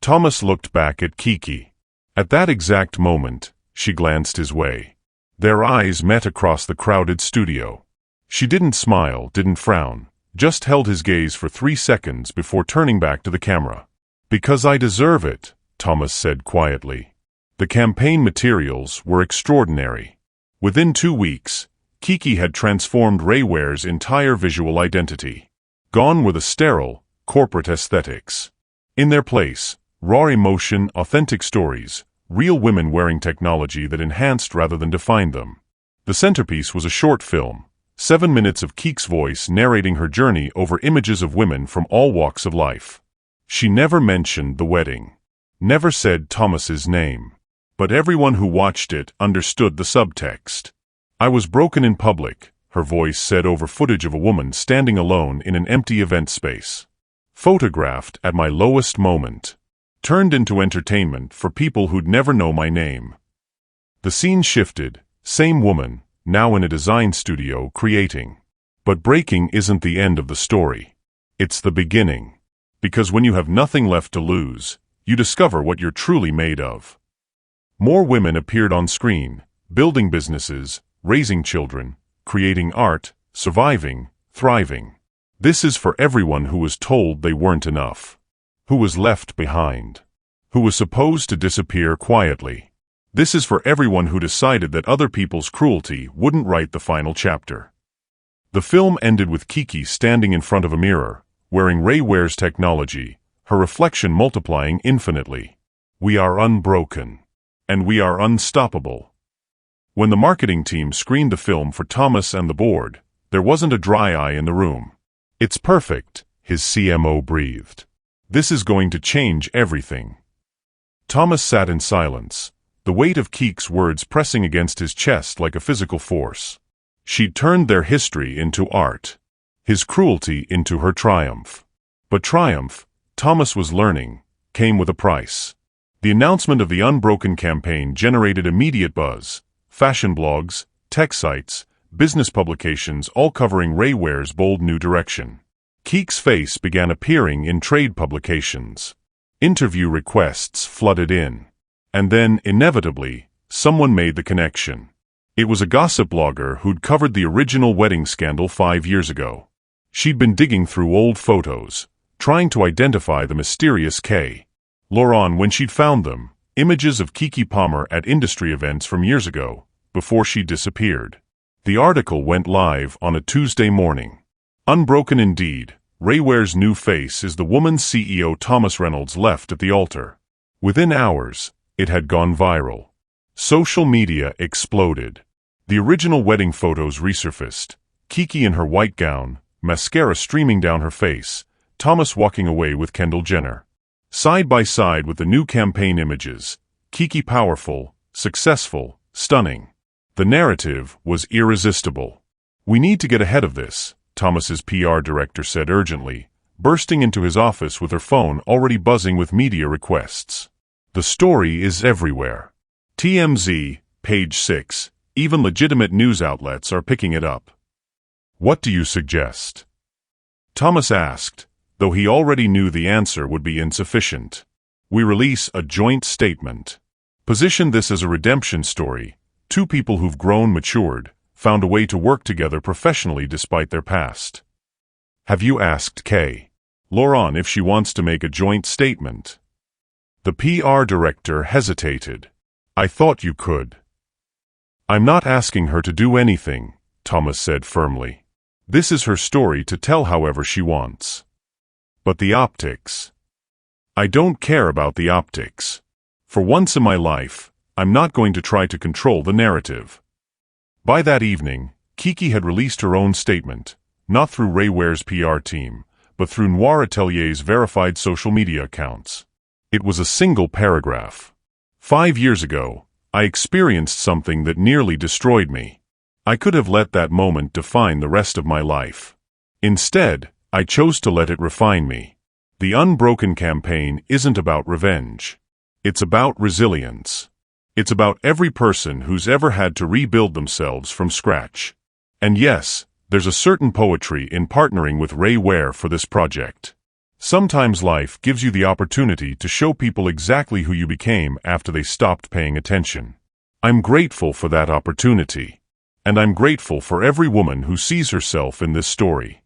Thomas looked back at Kiki. At that exact moment, she glanced his way. Their eyes met across the crowded studio. She didn't smile, didn't frown, just held his gaze for 3 seconds before turning back to the camera. "Because I deserve it," Thomas said quietly. The campaign materials were extraordinary. Within 2 weeks, Kiki had transformed Rayware's entire visual identity. Gone were the sterile, corporate aesthetics. In their place, raw emotion, authentic stories, real women wearing technology that enhanced rather than defined them. The centerpiece was a short film, 7 minutes of Kiki's voice narrating her journey over images of women from all walks of life. She never mentioned the wedding. Never said Thomas's name. But everyone who watched it understood the subtext. "I was broken in public," her voice said over footage of a woman standing alone in an empty event space. "Photographed at my lowest moment. Turned into entertainment for people who'd never know my name." The scene shifted, same woman, now in a design studio creating. But breaking isn't the end of the story. It's the beginning. Because when you have nothing left to lose, you discover what you're truly made of. More women appeared on screen, building businesses, raising children, creating art, surviving, thriving. This is for everyone who was told they weren't enough. Who was left behind. Who was supposed to disappear quietly. This is for everyone who decided that other people's cruelty wouldn't write the final chapter. The film ended with Kiki standing in front of a mirror, wearing Rayware's technology, her reflection multiplying infinitely. "We are unbroken. And we are unstoppable." When the marketing team screened the film for Thomas and the board, there wasn't a dry eye in the room. "It's perfect," his CMO breathed. "This is going to change everything." Thomas sat in silence, the weight of Kiki's words pressing against his chest like a physical force. She'd turned their history into art, his cruelty into her triumph. But triumph, Thomas was learning, came with a price. The announcement of the Unbroken campaign generated immediate buzz. Fashion blogs, tech sites, business publications all covering Rayware's bold new direction. Kiki's face began appearing in trade publications. Interview requests flooded in. And then, inevitably, someone made the connection. It was a gossip blogger who'd covered the original wedding scandal 5 years ago. She'd been digging through old photos, trying to identify the mysterious K. Lauren when she'd found them, images of Keke Palmer at industry events from years ago, before she disappeared. The article went live on a Tuesday morning. Unbroken indeed, Rayware's new face is the woman CEO Thomas Reynolds left at the altar. Within hours, it had gone viral. Social media exploded. The original wedding photos resurfaced. Keke in her white gown, mascara streaming down her face, Thomas walking away with Kendall Jenner. Side by side with the new campaign images, Keke powerful, successful, stunning. The narrative was irresistible. "We need to get ahead of this," Thomas's PR director said urgently, bursting into his office with her phone already buzzing with media requests. "The story is everywhere. TMZ, page 6, even legitimate news outlets are picking it up." "What do you suggest?" Thomas asked, though he already knew the answer would be insufficient. "We release a joint statement. Position this as a redemption story, two people who've grown, matured, found a way to work together professionally despite their past." "Have you asked K. Lauren if she wants to make a joint statement?" The PR director hesitated. "I thought you could." "I'm not asking her to do anything," Thomas said firmly. "This is her story to tell however she wants." "But the optics." "I don't care about the optics. For once in my life, I'm not going to try to control the narrative." By that evening, Keke had released her own statement, not through Rayware's PR team, but through Noir Atelier's verified social media accounts. It was a single paragraph. "5 years ago, I experienced something that nearly destroyed me. I could have let that moment define the rest of my life. Instead, I chose to let it refine me. The Unbroken campaign isn't about revenge. It's about resilience. It's about every person who's ever had to rebuild themselves from scratch. And yes, there's a certain poetry in partnering with Rayware for this project. Sometimes life gives you the opportunity to show people exactly who you became after they stopped paying attention. I'm grateful for that opportunity. And I'm grateful for every woman who sees herself in this story."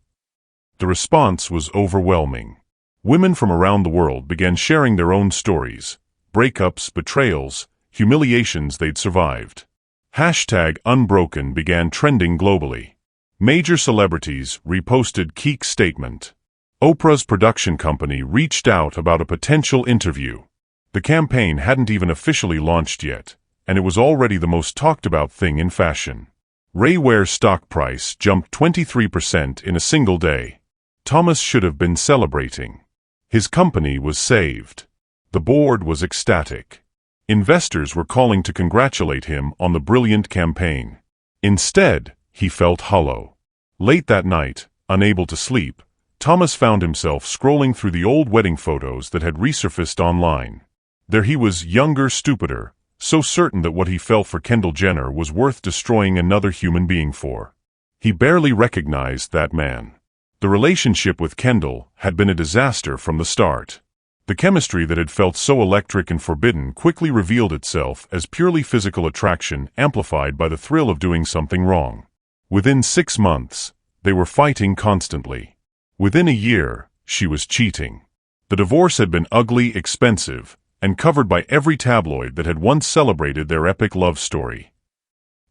The response was overwhelming. Women from around the world began sharing their own stories, breakups, betrayals, humiliations they'd survived. #Unbroken began trending globally. Major celebrities reposted Keke's statement. Oprah's production company reached out about a potential interview. The campaign hadn't even officially launched yet, and it was already the most talked about thing in fashion. Rayware's stock price jumped 23% in a single day. Thomas should have been celebrating. His company was saved. The board was ecstatic. Investors were calling to congratulate him on the brilliant campaign. Instead, he felt hollow. Late that night, unable to sleep, Thomas found himself scrolling through the old wedding photos that had resurfaced online. There he was, younger, stupider, so certain that what he felt for Kendall Jenner was worth destroying another human being for. He barely recognized that man. The relationship with Kendall had been a disaster from the start. The chemistry that had felt so electric and forbidden quickly revealed itself as purely physical attraction amplified by the thrill of doing something wrong. Within 6 months, they were fighting constantly. Within a year, she was cheating. The divorce had been ugly, expensive, and covered by every tabloid that had once celebrated their epic love story.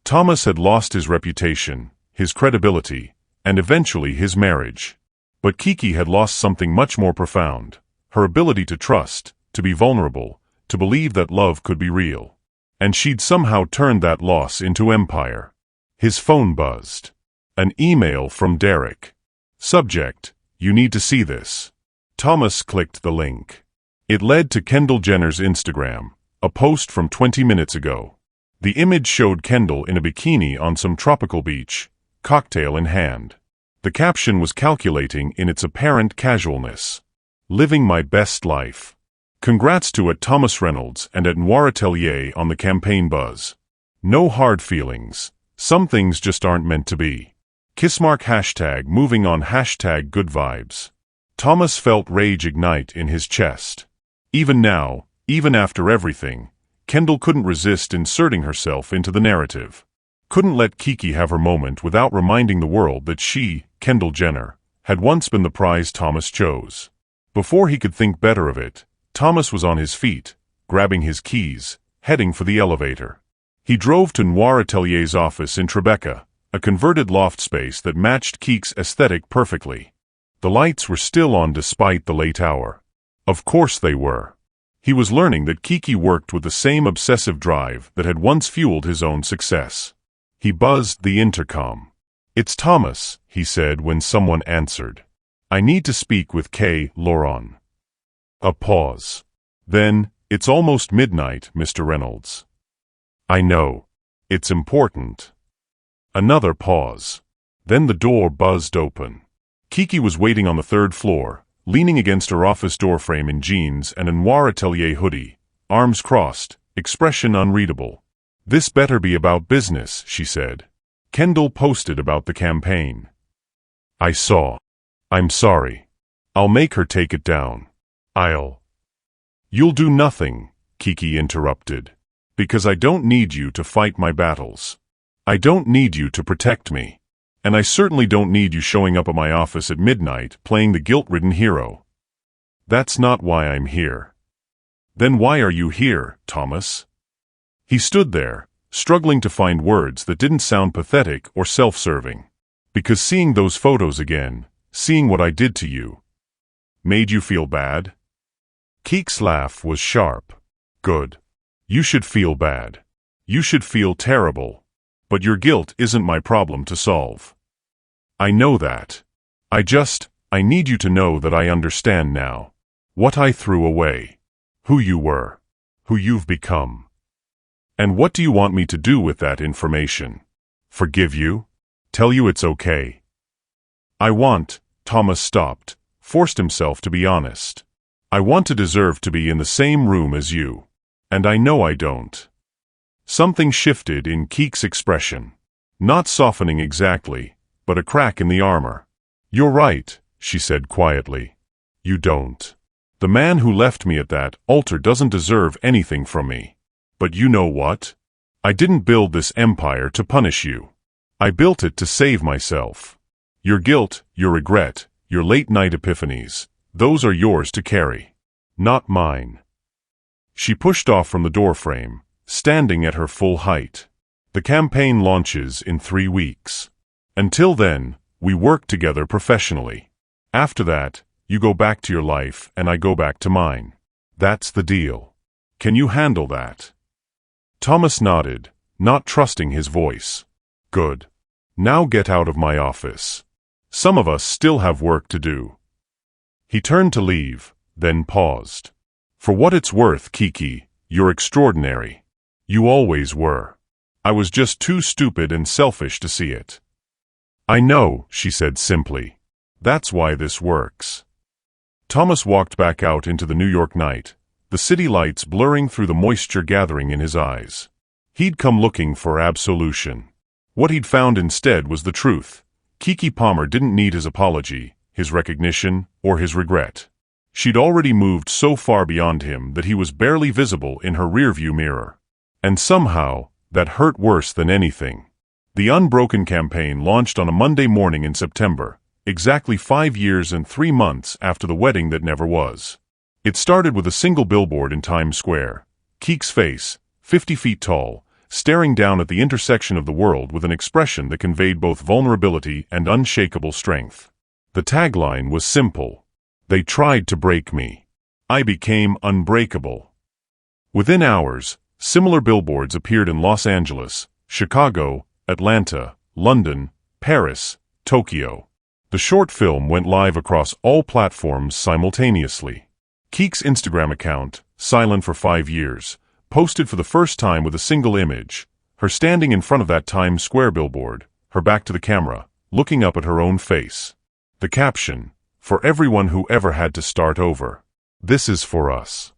Thomas had lost his reputation, his credibility, and eventually his marriage. But Keke had lost something much more profound: her ability to trust, to be vulnerable, to believe that love could be real. And she'd somehow turned that loss into empire. His phone buzzed. An email from Derek. Subject: "You need to see this." Thomas clicked the link. It led to Kendall Jenner's Instagram, a post from 20 minutes ago. The image showed Kendall in a bikini on some tropical beach, cocktail in hand. The caption was calculating in its apparent casualness. "Living my best life. Congrats to @Thomas Reynolds and @Noir Atelier on the campaign buzz. No hard feelings. Some things just aren't meant to be. Kissmark #moving on #good vibes." Thomas felt rage ignite in his chest. Even now, even after everything, Kendall couldn't resist inserting herself into the narrative. Couldn't let Keke have her moment without reminding the world that she, Kendall Jenner, had once been the prize Thomas chose. Before he could think better of it, Thomas was on his feet, grabbing his keys, heading for the elevator. He drove to Noir Atelier's office in Tribeca, a converted loft space that matched Keek's aesthetic perfectly. The lights were still on despite the late hour. Of course they were. He was learning that Kiki worked with the same obsessive drive that had once fueled his own success. He buzzed the intercom. "It's Thomas," he said when someone answered. "I need to speak with Kay Laurent." A pause. Then, "It's almost midnight, Mr. Reynolds." "I know. It's important." Another pause. Then the door buzzed open. Kiki was waiting on the third floor, leaning against her office doorframe in jeans and a Noir Atelier hoodie, arms crossed, expression unreadable. "This better be about business," she said. "Kendall posted about the campaign." "I saw. I'm sorry. I'll make her take it down. You'll do nothing," Kiki interrupted, "because I don't need you to fight my battles. I don't need you to protect me. And I certainly don't need you showing up at my office at midnight playing the guilt-ridden hero. That's not why I'm here." "Then why are you here, Thomas?" He stood there, struggling to find words that didn't sound pathetic or self-serving. "Because seeing those photos again, seeing what I did to you, made you feel bad?" Keek's laugh was sharp. "Good. You should feel bad. You should feel terrible. But your guilt isn't my problem to solve. I know that. I need you to know that I understand now. What I threw away. Who you were. Who you've become. And what do you want me to do with that information? Forgive you? Tell you it's okay?" Thomas stopped, forced himself to be honest. "I want to deserve to be in the same room as you. And I know I don't." Something shifted in Keek's expression. Not softening exactly, but a crack in the armor. "You're right," she said quietly. "You don't. The man who left me at that altar doesn't deserve anything from me. But you know what? I didn't build this empire to punish you. I built it to save myself. Your guilt, your regret, your late-night epiphanies, those are yours to carry. Not mine." She pushed off from the doorframe, standing at her full height. "The campaign launches in 3 weeks. Until then, we work together professionally. After that, you go back to your life and I go back to mine. That's the deal. Can you handle that?" Thomas nodded, not trusting his voice. "Good. Now get out of my office. Some of us still have work to do." He turned to leave, then paused. "For what it's worth, Kiki, you're extraordinary. You always were. I was just too stupid and selfish to see it." "I know," she said simply. "That's why this works." Thomas walked back out into the New York night, the city lights blurring through the moisture gathering in his eyes. He'd come looking for absolution. What he'd found instead was the truth. Kiki Palmer didn't need his apology, his recognition, or his regret. She'd already moved so far beyond him that he was barely visible in her rearview mirror. And somehow, that hurt worse than anything. The Unbroken campaign launched on a Monday morning in September, exactly 5 years and 3 months after the wedding that never was. It started with a single billboard in Times Square. Keek's face, 50 feet tall, staring down at the intersection of the world with an expression that conveyed both vulnerability and unshakable strength. The tagline was simple. "They tried to break me. I became unbreakable." Within hours, similar billboards appeared in Los Angeles, Chicago, Atlanta, London, Paris, Tokyo. The short film went live across all platforms simultaneously. Keek's Instagram account, silent for 5 years, posted for the first time with a single image, her standing in front of that Times Square billboard, her back to the camera, looking up at her own face. The caption, "For everyone who ever had to start over. This is for us."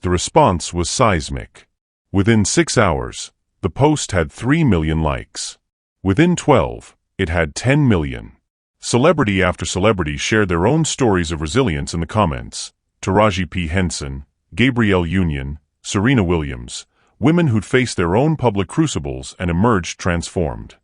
The response was seismic. Within 6 hours, the post had 3 million likes. Within 12, it had 10 million. Celebrity after celebrity shared their own stories of resilience in the comments. Taraji P. Henson, Gabrielle Union, Serena Williams, women who'd faced their own public crucibles and emerged transformed.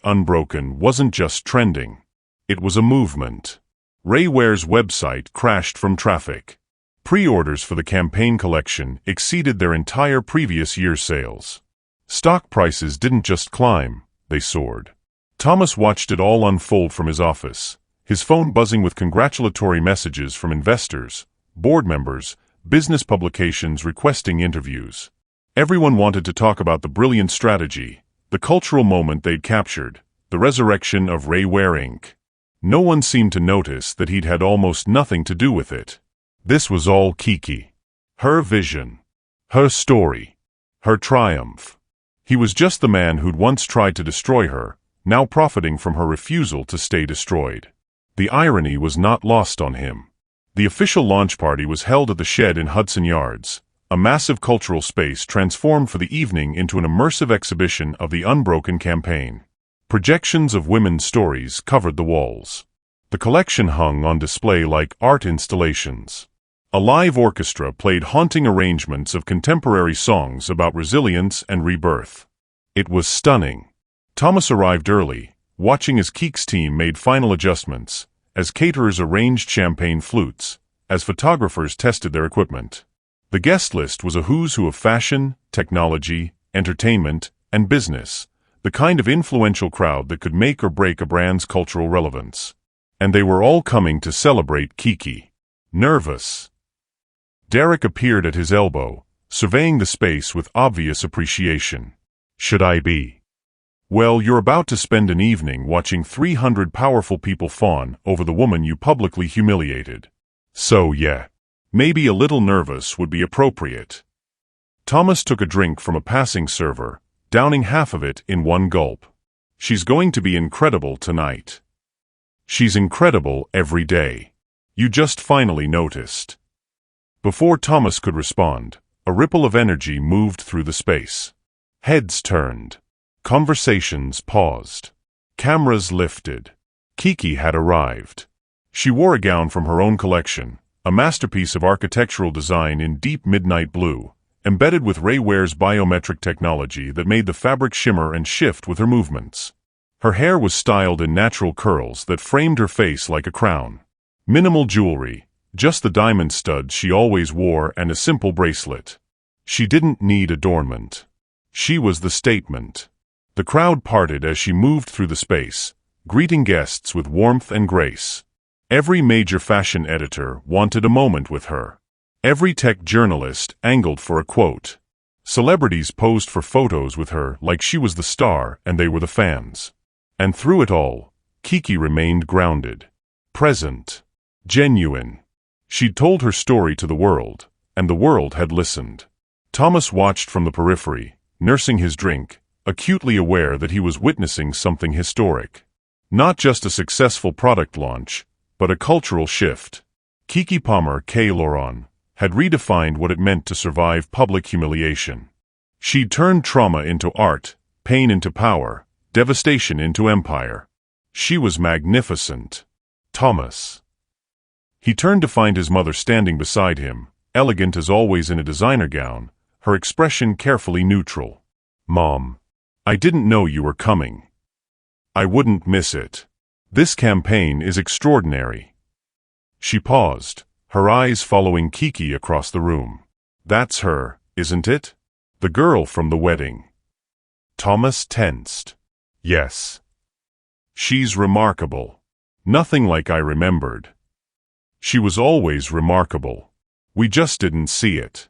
#Unbroken wasn't just trending. It was a movement. Ray Ware's website crashed from traffic. Pre-orders for the campaign collection exceeded their entire previous year's sales. Stock prices didn't just climb, they soared. Thomas watched it all unfold from his office, his phone buzzing with congratulatory messages from investors, board members, business publications requesting interviews. Everyone wanted to talk about the brilliant strategy, the cultural moment they'd captured, the resurrection of Ray Ware Inc. No one seemed to notice that he'd had almost nothing to do with it. This was all Kiki. Her vision. Her story. Her triumph. He was just the man who'd once tried to destroy her, now profiting from her refusal to stay destroyed. The irony was not lost on him. The official launch party was held at the Shed in Hudson Yards, a massive cultural space transformed for the evening into an immersive exhibition of the unbroken campaign. Projections of women's stories covered the walls. The collection hung on display like art installations. A live orchestra played haunting arrangements of contemporary songs about resilience and rebirth. It was stunning. Thomas arrived early, watching as Keek's team made final adjustments, as caterers arranged champagne flutes, as photographers tested their equipment. The guest list was a who's who of fashion, technology, entertainment, and business, the kind of influential crowd that could make or break a brand's cultural relevance. And they were all coming to celebrate Kiki. Nervous. Derek appeared at his elbow, surveying the space with obvious appreciation. Should I be? Well, you're about to spend an evening watching 300 powerful people fawn over the woman you publicly humiliated. So yeah, maybe a little nervous would be appropriate. Thomas took a drink from a passing server, downing half of it in one gulp. She's going to be incredible tonight. She's incredible every day. You just finally noticed. Before Thomas could respond, a ripple of energy moved through the space. Heads turned. Conversations paused. Cameras lifted. Kiki had arrived. She wore a gown from her own collection, a masterpiece of architectural design in deep midnight blue, embedded with Ray Ware's biometric technology that made the fabric shimmer and shift with her movements. Her hair was styled in natural curls that framed her face like a crown. Minimal jewelry, just the diamond studs she always wore and a simple bracelet. She didn't need adornment. She was the statement. The crowd parted as she moved through the space, greeting guests with warmth and grace. Every major fashion editor wanted a moment with her. Every tech journalist angled for a quote. Celebrities posed for photos with her like she was the star and they were the fans. And through it all, Kiki remained grounded. Present. Genuine. She'd told her story to the world, and the world had listened. Thomas watched from the periphery, nursing his drink, acutely aware that he was witnessing something historic. Not just a successful product launch, but a cultural shift. Kiki Palmer K. Laurent had redefined what it meant to survive public humiliation. She'd turned trauma into art, pain into power, devastation into empire. She was magnificent. Thomas. He turned to find his mother standing beside him, elegant as always in a designer gown, her expression carefully neutral. Mom. I didn't know you were coming. I wouldn't miss it. This campaign is extraordinary. She paused, her eyes following Kiki across the room. That's her, isn't it? The girl from the wedding. Thomas tensed. Yes. She's remarkable. Nothing like I remembered. She was always remarkable. We just didn't see it.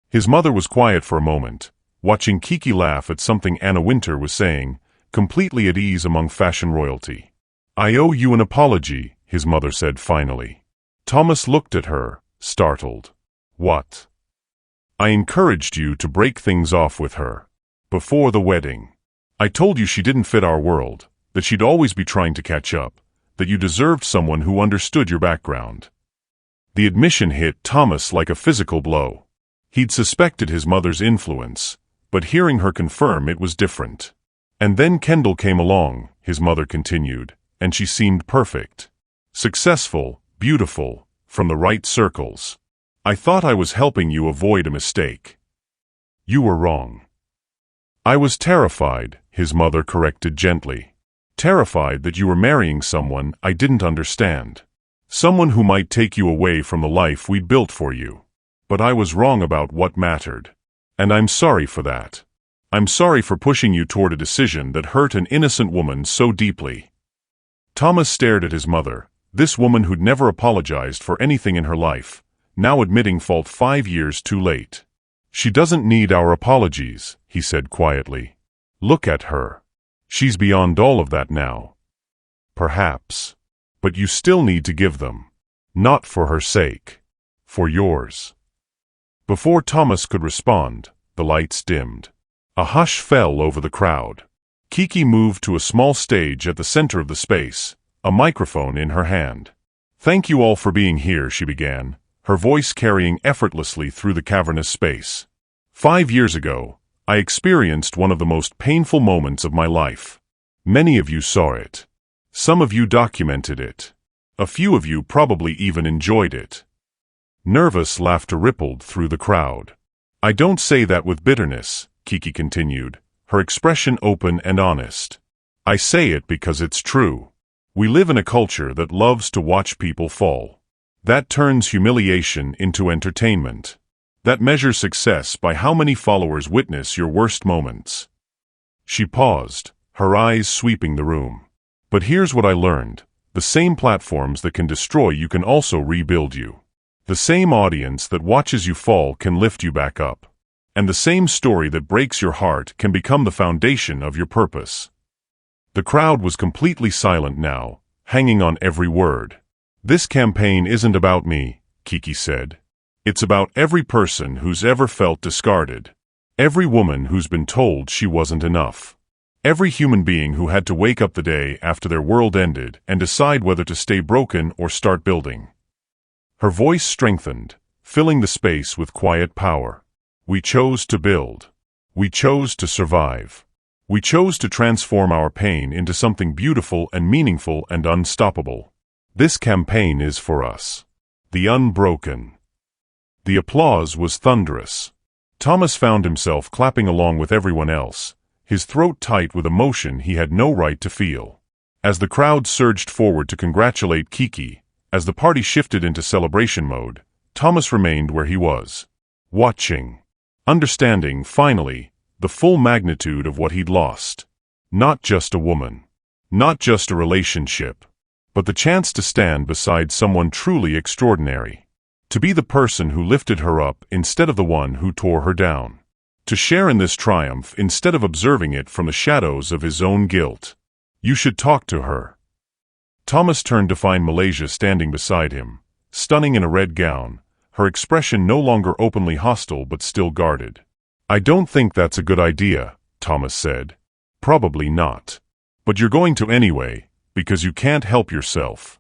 His mother was quiet for a moment, watching Kiki laugh at something Anna Wintour was saying, completely at ease among fashion royalty. I owe you an apology, his mother said finally. Thomas looked at her, startled. What? I encouraged you to break things off with her. Before the wedding. I told you she didn't fit our world, that she'd always be trying to catch up, that you deserved someone who understood your background. The admission hit Thomas like a physical blow. He'd suspected his mother's influence, but hearing her confirm it was different. And then Kendall came along, his mother continued, and she seemed perfect. Successful, beautiful, from the right circles. I thought I was helping you avoid a mistake. You were wrong. I was terrified, his mother corrected gently. Terrified that you were marrying someone I didn't understand. Someone who might take you away from the life we'd built for you. But I was wrong about what mattered. And I'm sorry for that. I'm sorry for pushing you toward a decision that hurt an innocent woman so deeply." Thomas stared at his mother, this woman who'd never apologized for anything in her life, now admitting fault 5 years too late. "She doesn't need our apologies," he said quietly. "Look at her. She's beyond all of that now." "Perhaps. But you still need to give them. Not for her sake. For yours." Before Thomas could respond, the lights dimmed. A hush fell over the crowd. Kiki moved to a small stage at the center of the space, a microphone in her hand. "Thank you all for being here," she began, her voice carrying effortlessly through the cavernous space. 5 years ago, I experienced one of the most painful moments of my life. Many of you saw it. Some of you documented it. A few of you probably even enjoyed it." Nervous laughter rippled through the crowd. "I don't say that with bitterness," Kiki continued, her expression open and honest. "I say it because it's true. We live in a culture that loves to watch people fall. That turns humiliation into entertainment. That measures success by how many followers witness your worst moments." She paused, her eyes sweeping the room. "But here's what I learned. The same platforms that can destroy you can also rebuild you. The same audience that watches you fall can lift you back up. And the same story that breaks your heart can become the foundation of your purpose." The crowd was completely silent now, hanging on every word. "This campaign isn't about me," Kiki said. "It's about every person who's ever felt discarded. Every woman who's been told she wasn't enough. Every human being who had to wake up the day after their world ended and decide whether to stay broken or start building." Her voice strengthened, filling the space with quiet power. "We chose to build. We chose to survive. We chose to transform our pain into something beautiful and meaningful and unstoppable. This campaign is for us. The unbroken." The applause was thunderous. Thomas found himself clapping along with everyone else, his throat tight with emotion he had no right to feel. As the crowd surged forward to congratulate Kiki, as the party shifted into celebration mode, Thomas remained where he was, watching, understanding, finally, the full magnitude of what he'd lost. Not just a woman, not just a relationship, but the chance to stand beside someone truly extraordinary. To be the person who lifted her up instead of the one who tore her down. To share in this triumph instead of observing it from the shadows of his own guilt. "You should talk to her." Thomas turned to find Malaysia standing beside him, stunning in a red gown, her expression no longer openly hostile but still guarded. "I don't think that's a good idea," Thomas said. "Probably not. But you're going to anyway, because you can't help yourself."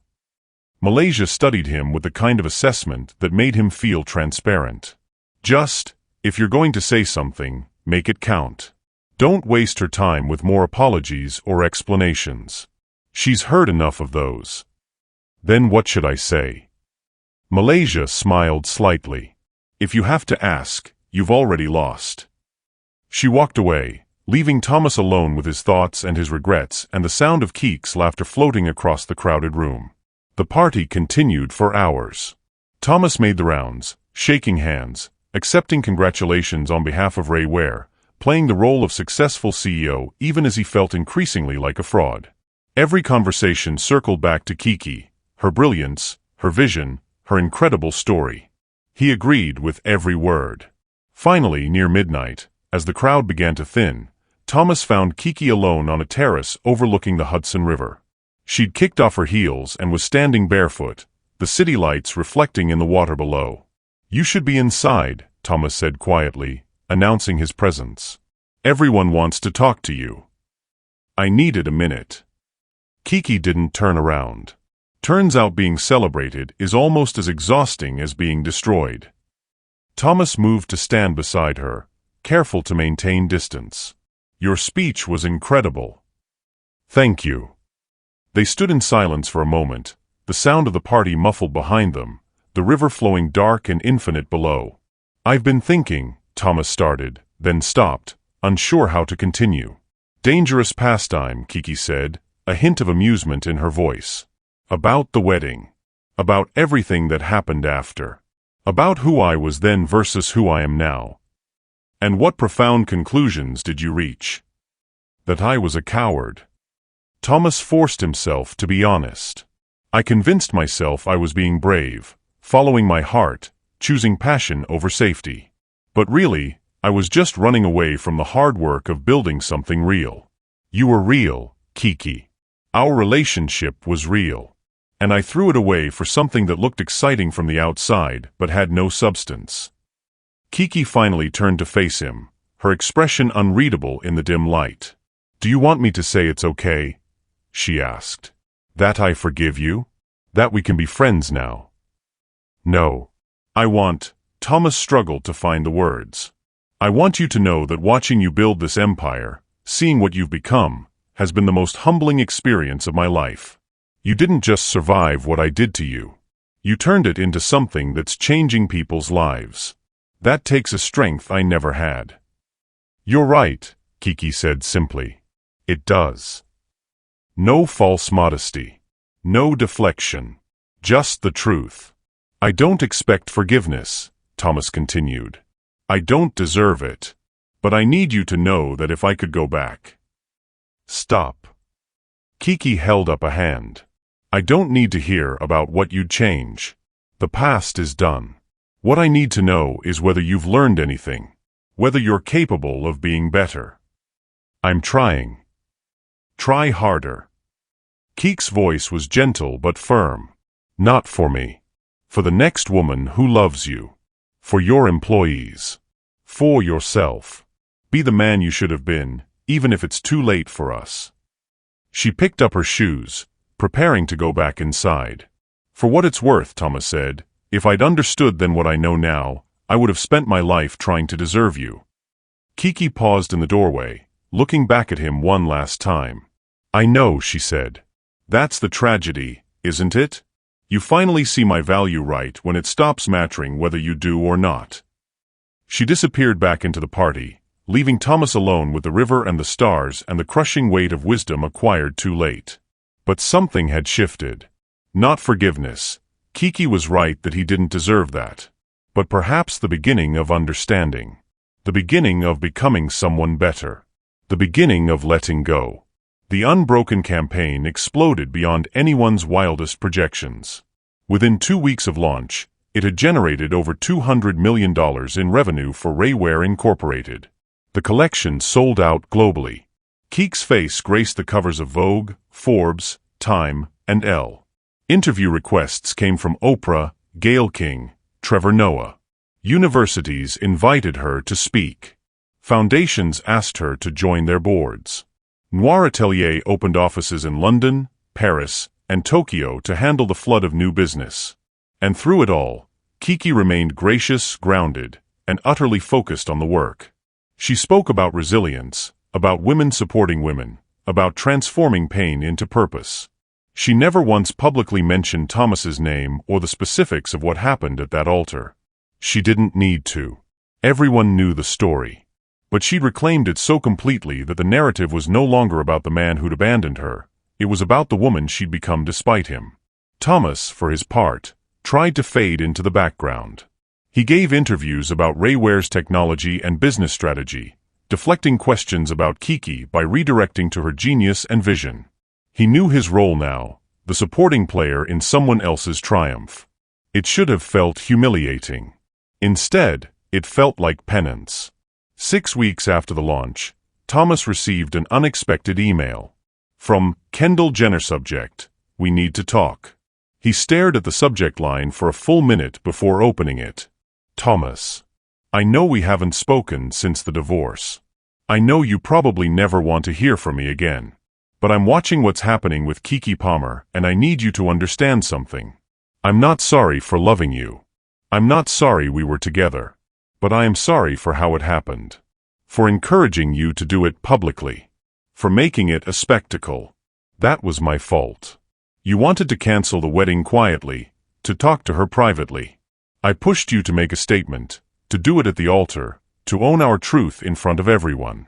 Malaysia studied him with the kind of assessment that made him feel transparent. "Just, if you're going to say something, make it count. Don't waste her time with more apologies or explanations. She's heard enough of those." "Then what should I say?" Malaysia smiled slightly. "If you have to ask, you've already lost." She walked away, leaving Thomas alone with his thoughts and his regrets and the sound of Keek's laughter floating across the crowded room. The party continued for hours. Thomas made the rounds, shaking hands, accepting congratulations on behalf of Ray Ware, playing the role of successful CEO even as he felt increasingly like a fraud. Every conversation circled back to Kiki, her brilliance, her vision, her incredible story. He agreed with every word. Finally, near midnight, as the crowd began to thin, Thomas found Kiki alone on a terrace overlooking the Hudson River. She'd kicked off her heels and was standing barefoot, the city lights reflecting in the water below. "You should be inside," Thomas said quietly, announcing his presence. "Everyone wants to talk to you." "I needed a minute." Kiki didn't turn around. Turns out being celebrated is almost as exhausting as being destroyed. Thomas moved to stand beside her, careful to maintain distance. "Your speech was incredible." "Thank you." They stood in silence for a moment, the sound of the party muffled behind them, the river flowing dark and infinite below. "I've been thinking," Thomas started, then stopped, unsure how to continue. "Dangerous pastime," Kiki said, a hint of amusement in her voice. "About the wedding." About everything that happened after. About who I was then versus who I am now. And what profound conclusions did you reach? That I was a coward. Thomas forced himself to be honest. I convinced myself I was being brave, following my heart, choosing passion over safety. But really, I was just running away from the hard work of building something real. You were real, Kiki. Our relationship was real. And I threw it away for something that looked exciting from the outside but had no substance. Kiki finally turned to face him, her expression unreadable in the dim light. Do you want me to say it's okay? She asked. That I forgive you? That we can be friends now? No. Thomas struggled to find the words. I want you to know that watching you build this empire, seeing what you've become, has been the most humbling experience of my life. You didn't just survive what I did to you. You turned it into something that's changing people's lives. That takes a strength I never had. You're right, Kiki said simply. It does. No false modesty. No deflection. Just the truth. I don't expect forgiveness, Thomas continued. I don't deserve it. But I need you to know that if I could go back. Stop. Kiki held up a hand. I don't need to hear about what you'd change. The past is done. What I need to know is whether you've learned anything. Whether you're capable of being better. I'm trying. Try harder. Kiki's voice was gentle but firm. Not for me. For the next woman who loves you. For your employees. For yourself. Be the man you should have been, even if it's too late for us. She picked up her shoes, preparing to go back inside. For what it's worth, Thomas said, if I'd understood then what I know now, I would have spent my life trying to deserve you. Kiki paused in the doorway, looking back at him one last time. I know, she said. That's the tragedy, isn't it? You finally see my value right when it stops mattering whether you do or not. She disappeared back into the party, leaving Thomas alone with the river and the stars and the crushing weight of wisdom acquired too late. But something had shifted. Not forgiveness. Kiki was right that he didn't deserve that. But perhaps the beginning of understanding. The beginning of becoming someone better. The beginning of letting go. The unbroken campaign exploded beyond anyone's wildest projections. Within 2 weeks of launch, it had generated over $200 million in revenue for Rayware Incorporated. The collection sold out globally. Kiki's face graced the covers of Vogue, Forbes, Time, and Elle. Interview requests came from Oprah, Gayle King, Trevor Noah. Universities invited her to speak. Foundations asked her to join their boards. Noir Atelier opened offices in London, Paris, and Tokyo to handle the flood of new business. And through it all, Kiki remained gracious, grounded, and utterly focused on the work. She spoke about resilience, about women supporting women, about transforming pain into purpose. She never once publicly mentioned Thomas's name or the specifics of what happened at that altar. She didn't need to. Everyone knew the story. But she'd reclaimed it so completely that the narrative was no longer about the man who'd abandoned her. It was about the woman she'd become despite him. Thomas, for his part, tried to fade into the background. He gave interviews about Rayware's technology and business strategy, deflecting questions about Kiki by redirecting to her genius and vision. He knew his role now, the supporting player in someone else's triumph. It should have felt humiliating. Instead, it felt like penance. 6 weeks after the launch, Thomas received an unexpected email. From Kendall Jenner subject, "We need to talk." He stared at the subject line for a full minute before opening it. Thomas, I know we haven't spoken since the divorce. I know you probably never want to hear from me again. But I'm watching what's happening with Kiki Palmer, and I need you to understand something. I'm not sorry for loving you. I'm not sorry we were together. But I am sorry for how it happened. For encouraging you to do it publicly. For making it a spectacle. That was my fault. You wanted to cancel the wedding quietly, to talk to her privately. I pushed you to make a statement, to do it at the altar, to own our truth in front of everyone.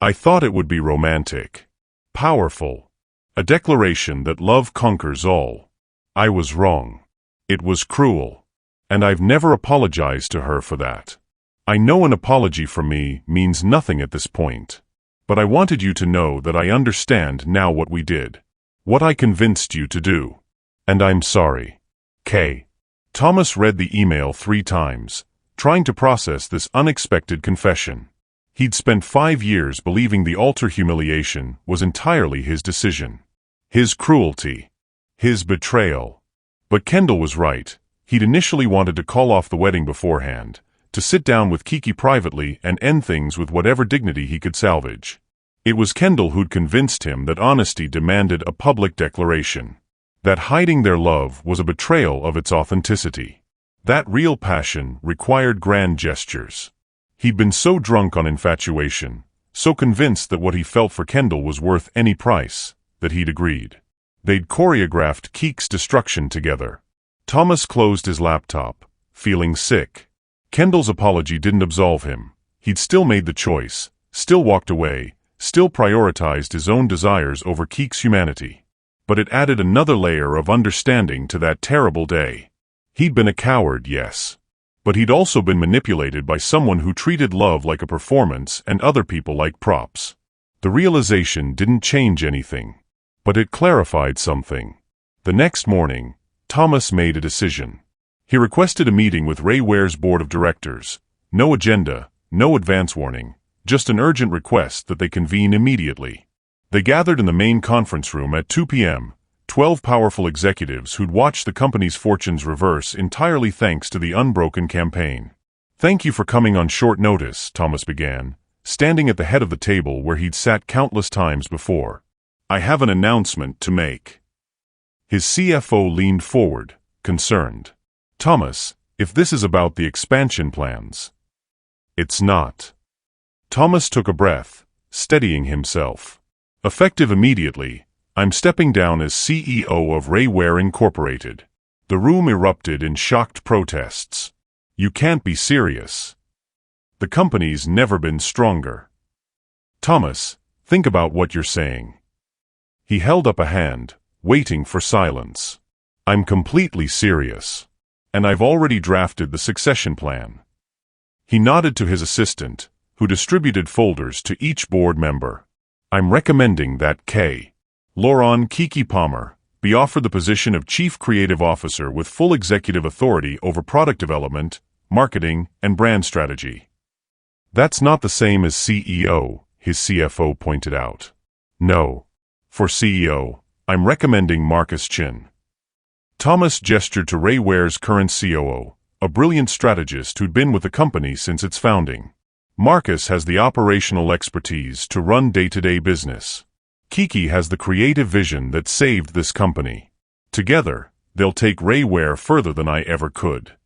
I thought it would be romantic. Powerful. A declaration that love conquers all. I was wrong. It was cruel. And I've never apologized to her for that. I know an apology from me means nothing at this point. But I wanted you to know that I understand now what we did. What I convinced you to do. And I'm sorry. K. Thomas read the email 3 times, trying to process this unexpected confession. He'd spent 5 years believing the altar humiliation was entirely his decision. His cruelty. His betrayal. But Kendall was right. He'd initially wanted to call off the wedding beforehand, to sit down with Kiki privately and end things with whatever dignity he could salvage. It was Kendall who'd convinced him that honesty demanded a public declaration. That hiding their love was a betrayal of its authenticity. That real passion required grand gestures. He'd been so drunk on infatuation, so convinced that what he felt for Kendall was worth any price, that he'd agreed. They'd choreographed Keek's destruction together. Thomas closed his laptop, feeling sick. Kendall's apology didn't absolve him. He'd still made the choice, still walked away, still prioritized his own desires over Keek's humanity. But it added another layer of understanding to that terrible day. He'd been a coward, yes. But he'd also been manipulated by someone who treated love like a performance and other people like props. The realization didn't change anything. But it clarified something. The next morning, Thomas made a decision. He requested a meeting with Ray Ware's board of directors. No agenda, no advance warning, just an urgent request that they convene immediately. They gathered in the main conference room at 2 p.m., 12 powerful executives who'd watched the company's fortunes reverse entirely thanks to the unbroken campaign. "Thank you for coming on short notice," Thomas began, standing at the head of the table where he'd sat countless times before. "I have an announcement to make." His CFO leaned forward, concerned. "Thomas, if this is about the expansion plans." "It's not." Thomas took a breath, steadying himself. "Effective immediately, I'm stepping down as CEO of Ray Ware Incorporated." The room erupted in shocked protests. "You can't be serious. The company's never been stronger." "Thomas, think about what you're saying." He held up a hand, waiting for silence. "I'm completely serious. And I've already drafted the succession plan." He nodded to his assistant, who distributed folders to each board member. "I'm recommending that K. Lauren Kiki Palmer be offered the position of Chief Creative Officer with full executive authority over product development, marketing, and brand strategy." "That's not the same as CEO," his CFO pointed out. "No. For CEO, I'm recommending Marcus Chin." Thomas gestured to Ray Ware's current COO, a brilliant strategist who'd been with the company since its founding. "Marcus has the operational expertise to run day-to-day business. Kiki has the creative vision that saved this company. Together, they'll take Ray Ware further than I ever could."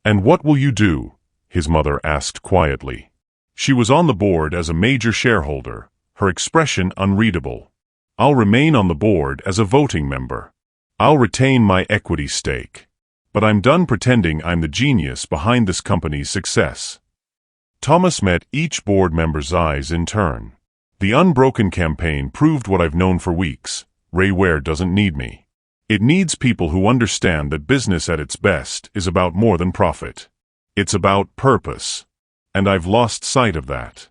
"And what will you do?" his mother asked quietly. She was on the board as a major shareholder, her expression unreadable. "I'll remain on the board as a voting member. I'll retain my equity stake. But I'm done pretending I'm the genius behind this company's success." Thomas met each board member's eyes in turn. "The unbroken campaign proved what I've known for weeks. Ray Ware doesn't need me. It needs people who understand that business at its best is about more than profit. It's about purpose. And I've lost sight of that."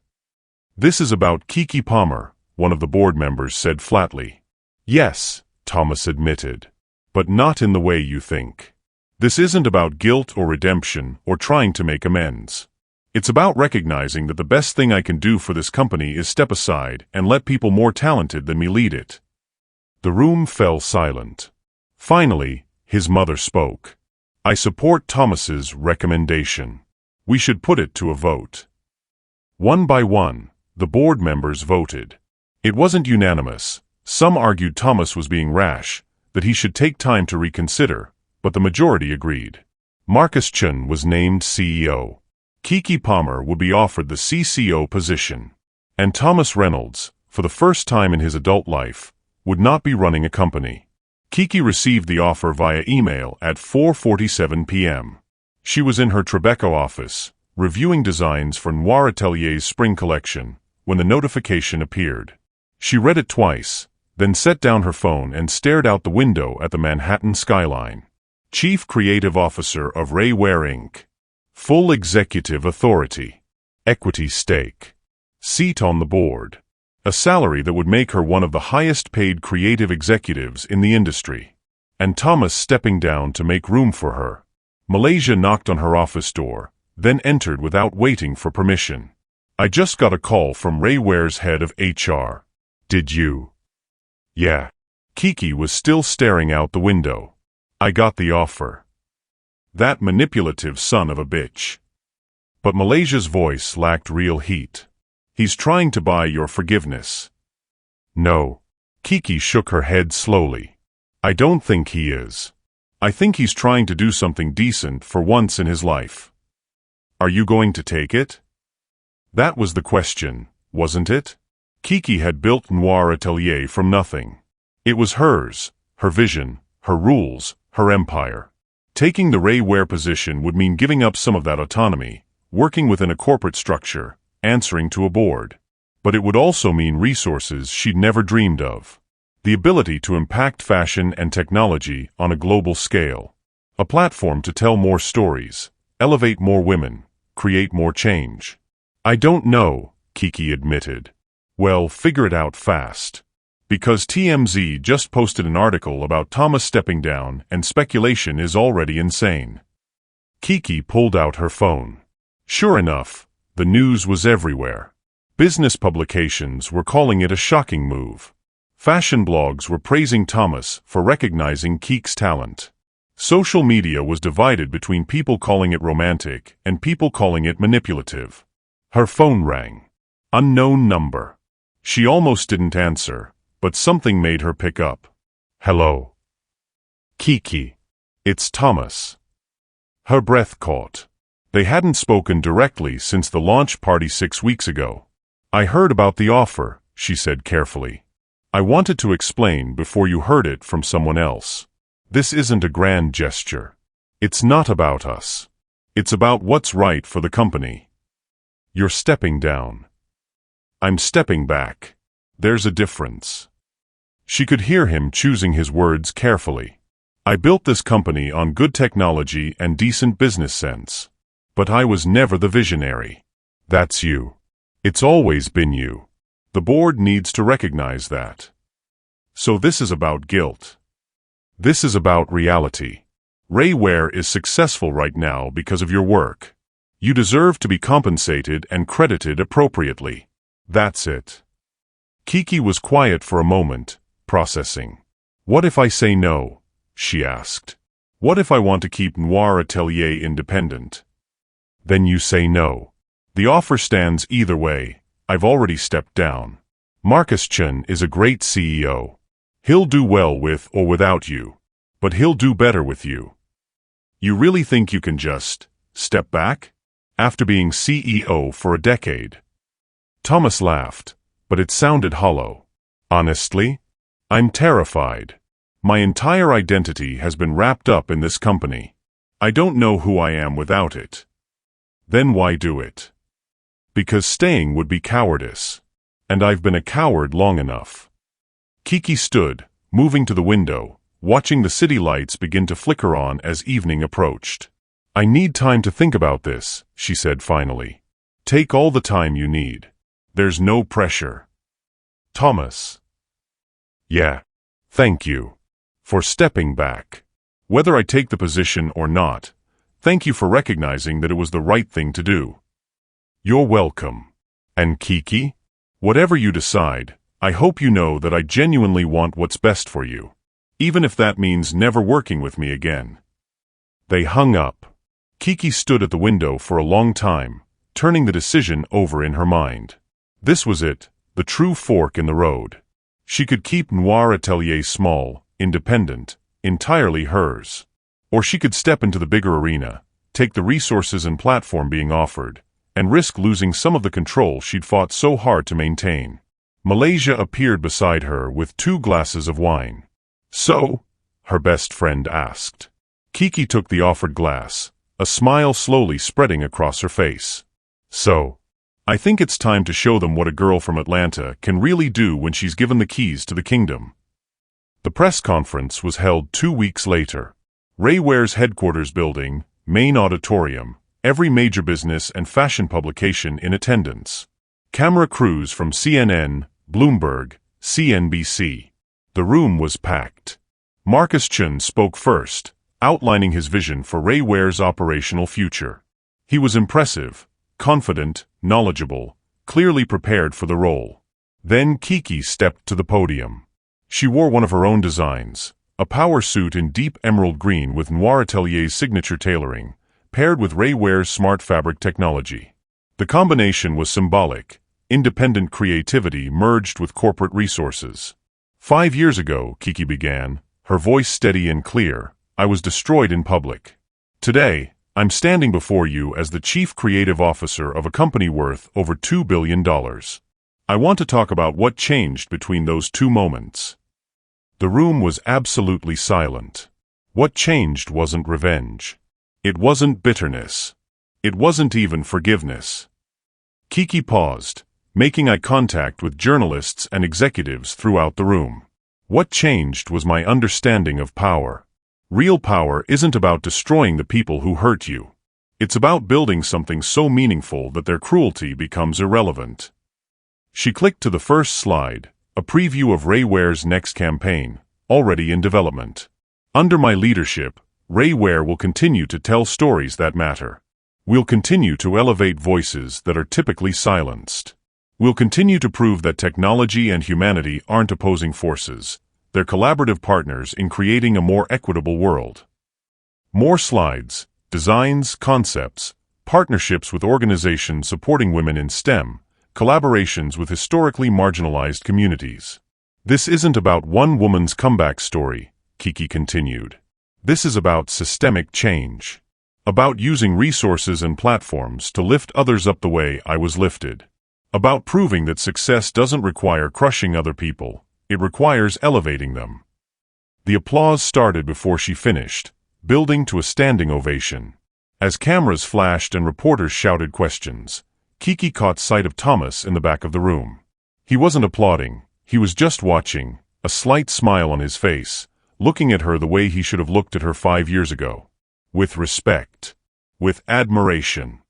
"This is about Kiki Palmer," one of the board members said flatly. "Yes," Thomas admitted. "But not in the way you think. This isn't about guilt or redemption or trying to make amends. It's about recognizing that the best thing I can do for this company is step aside and let people more talented than me lead it." The room fell silent. Finally, his mother spoke. "I support Thomas's recommendation. We should put it to a vote." One by one, the board members voted. It wasn't unanimous. Some argued Thomas was being rash, that he should take time to reconsider, but the majority agreed. Marcus Chun was named CEO. Kiki Palmer would be offered the CCO position. And Thomas Reynolds, for the first time in his adult life, would not be running a company. Kiki received the offer via email at 4:47 p.m. She was in her Tribeca office, reviewing designs for Noir Atelier's spring collection, when the notification appeared. She read it twice, then set down her phone and stared out the window at the Manhattan skyline. Chief Creative Officer of Rayware Inc. Full executive authority. Equity stake. Seat on the board. A salary that would make her one of the highest-paid creative executives in the industry. And Thomas stepping down to make room for her. Malaysia knocked on her office door, then entered without waiting for permission. I just got a call from Rayware's head of HR. Did you? Yeah. Kiki was still staring out the window. I got the offer. That manipulative son of a bitch. But Malaysia's voice lacked real heat. He's trying to buy your forgiveness. No. Kiki shook her head slowly. I don't think he is. I think he's trying to do something decent for once in his life. Are you going to take it? That was the question, wasn't it? Kiki had built Noir Atelier from nothing. It was hers, her vision, her rules, her empire. Taking the Rayware position would mean giving up some of that autonomy, working within a corporate structure, answering to a board. But it would also mean resources she'd never dreamed of. The ability to impact fashion and technology on a global scale. A platform to tell more stories, elevate more women, create more change. I don't know, Kiki admitted. Well, figure it out fast. Because TMZ just posted an article about Thomas stepping down and speculation is already insane. Kiki pulled out her phone. Sure enough, the news was everywhere. Business publications were calling it a shocking move. Fashion blogs were praising Thomas for recognizing Kiki's talent. Social media was divided between people calling it romantic and people calling it manipulative. Her phone rang. Unknown number. She almost didn't answer, but something made her pick up. Hello. Kiki. It's Thomas. Her breath caught. They hadn't spoken directly since the launch party 6 weeks ago. I heard about the offer, she said carefully. I wanted to explain before you heard it from someone else. This isn't a grand gesture. It's not about us. It's about what's right for the company. You're stepping down. I'm stepping back. There's a difference. She could hear him choosing his words carefully. I built this company on good technology and decent business sense. But I was never the visionary. That's you. It's always been you. The board needs to recognize that. So this is about guilt. This is about reality. Rayware is successful right now because of your work. You deserve to be compensated and credited appropriately. That's it. Kiki was quiet for a moment, processing. What if I say no? She asked. What if I want to keep Noir Atelier independent? Then you say no. The offer stands either way. I've already stepped down. Marcus Chen is a great CEO. He'll do well with or without you. But he'll do better with you. You really think you can just step back? After being CEO for a decade? Thomas laughed, but it sounded hollow. Honestly? I'm terrified. My entire identity has been wrapped up in this company. I don't know who I am without it. Then why do it? Because staying would be cowardice. And I've been a coward long enough. Kiki stood, moving to the window, watching the city lights begin to flicker on as evening approached. I need time to think about this, she said finally. Take all the time you need. There's no pressure. Thomas. Yeah. Thank you. For stepping back. Whether I take the position or not, thank you for recognizing that it was the right thing to do. You're welcome. And Kiki? Whatever you decide, I hope you know that I genuinely want what's best for you. Even if that means never working with me again. They hung up. Kiki stood at the window for a long time, turning the decision over in her mind. This was it, the true fork in the road. She could keep Noir Atelier small, independent, entirely hers. Or she could step into the bigger arena, take the resources and platform being offered, and risk losing some of the control she'd fought so hard to maintain. Malaysia appeared beside her with 2 glasses of wine. So? Her best friend asked. Kiki took the offered glass, a smile slowly spreading across her face. So, I think it's time to show them what a girl from Atlanta can really do when she's given the keys to the kingdom. The press conference was held 2 weeks later. Rayware's headquarters building, main auditorium, every major business and fashion publication in attendance. Camera crews from CNN, Bloomberg, CNBC. The room was packed. Marcus Chun spoke first, outlining his vision for Rayware's operational future. He was impressive, confident, knowledgeable, clearly prepared for the role. Then Kiki stepped to the podium. She wore one of her own designs, a power suit in deep emerald green with Noir Atelier's signature tailoring, paired with Rayware's smart fabric technology. The combination was symbolic, independent creativity merged with corporate resources. 5 years ago, Kiki began, her voice steady and clear, I was destroyed in public. Today, I'm standing before you as the chief creative officer of a company worth over $2 billion. I want to talk about what changed between those two moments. The room was absolutely silent. What changed wasn't revenge. It wasn't bitterness. It wasn't even forgiveness. Kiki paused, making eye contact with journalists and executives throughout the room. What changed was my understanding of power. Real power isn't about destroying the people who hurt you. It's about building something so meaningful that their cruelty becomes irrelevant. She clicked to the first slide, a preview of Rayware's next campaign, already in development. Under my leadership, Rayware will continue to tell stories that matter. We'll continue to elevate voices that are typically silenced. We'll continue to prove that technology and humanity aren't opposing forces. They're collaborative partners in creating a more equitable world. More slides, designs, concepts, partnerships with organizations supporting women in STEM, collaborations with historically marginalized communities. This isn't about one woman's comeback story, Kiki continued. This is about systemic change. About using resources and platforms to lift others up the way I was lifted. About proving that success doesn't require crushing other people, it requires elevating them. The applause started before she finished, building to a standing ovation. As cameras flashed and reporters shouted questions, Kiki caught sight of Thomas in the back of the room. He wasn't applauding, he was just watching, a slight smile on his face, looking at her the way he should have looked at her 5 years ago. With respect. With admiration.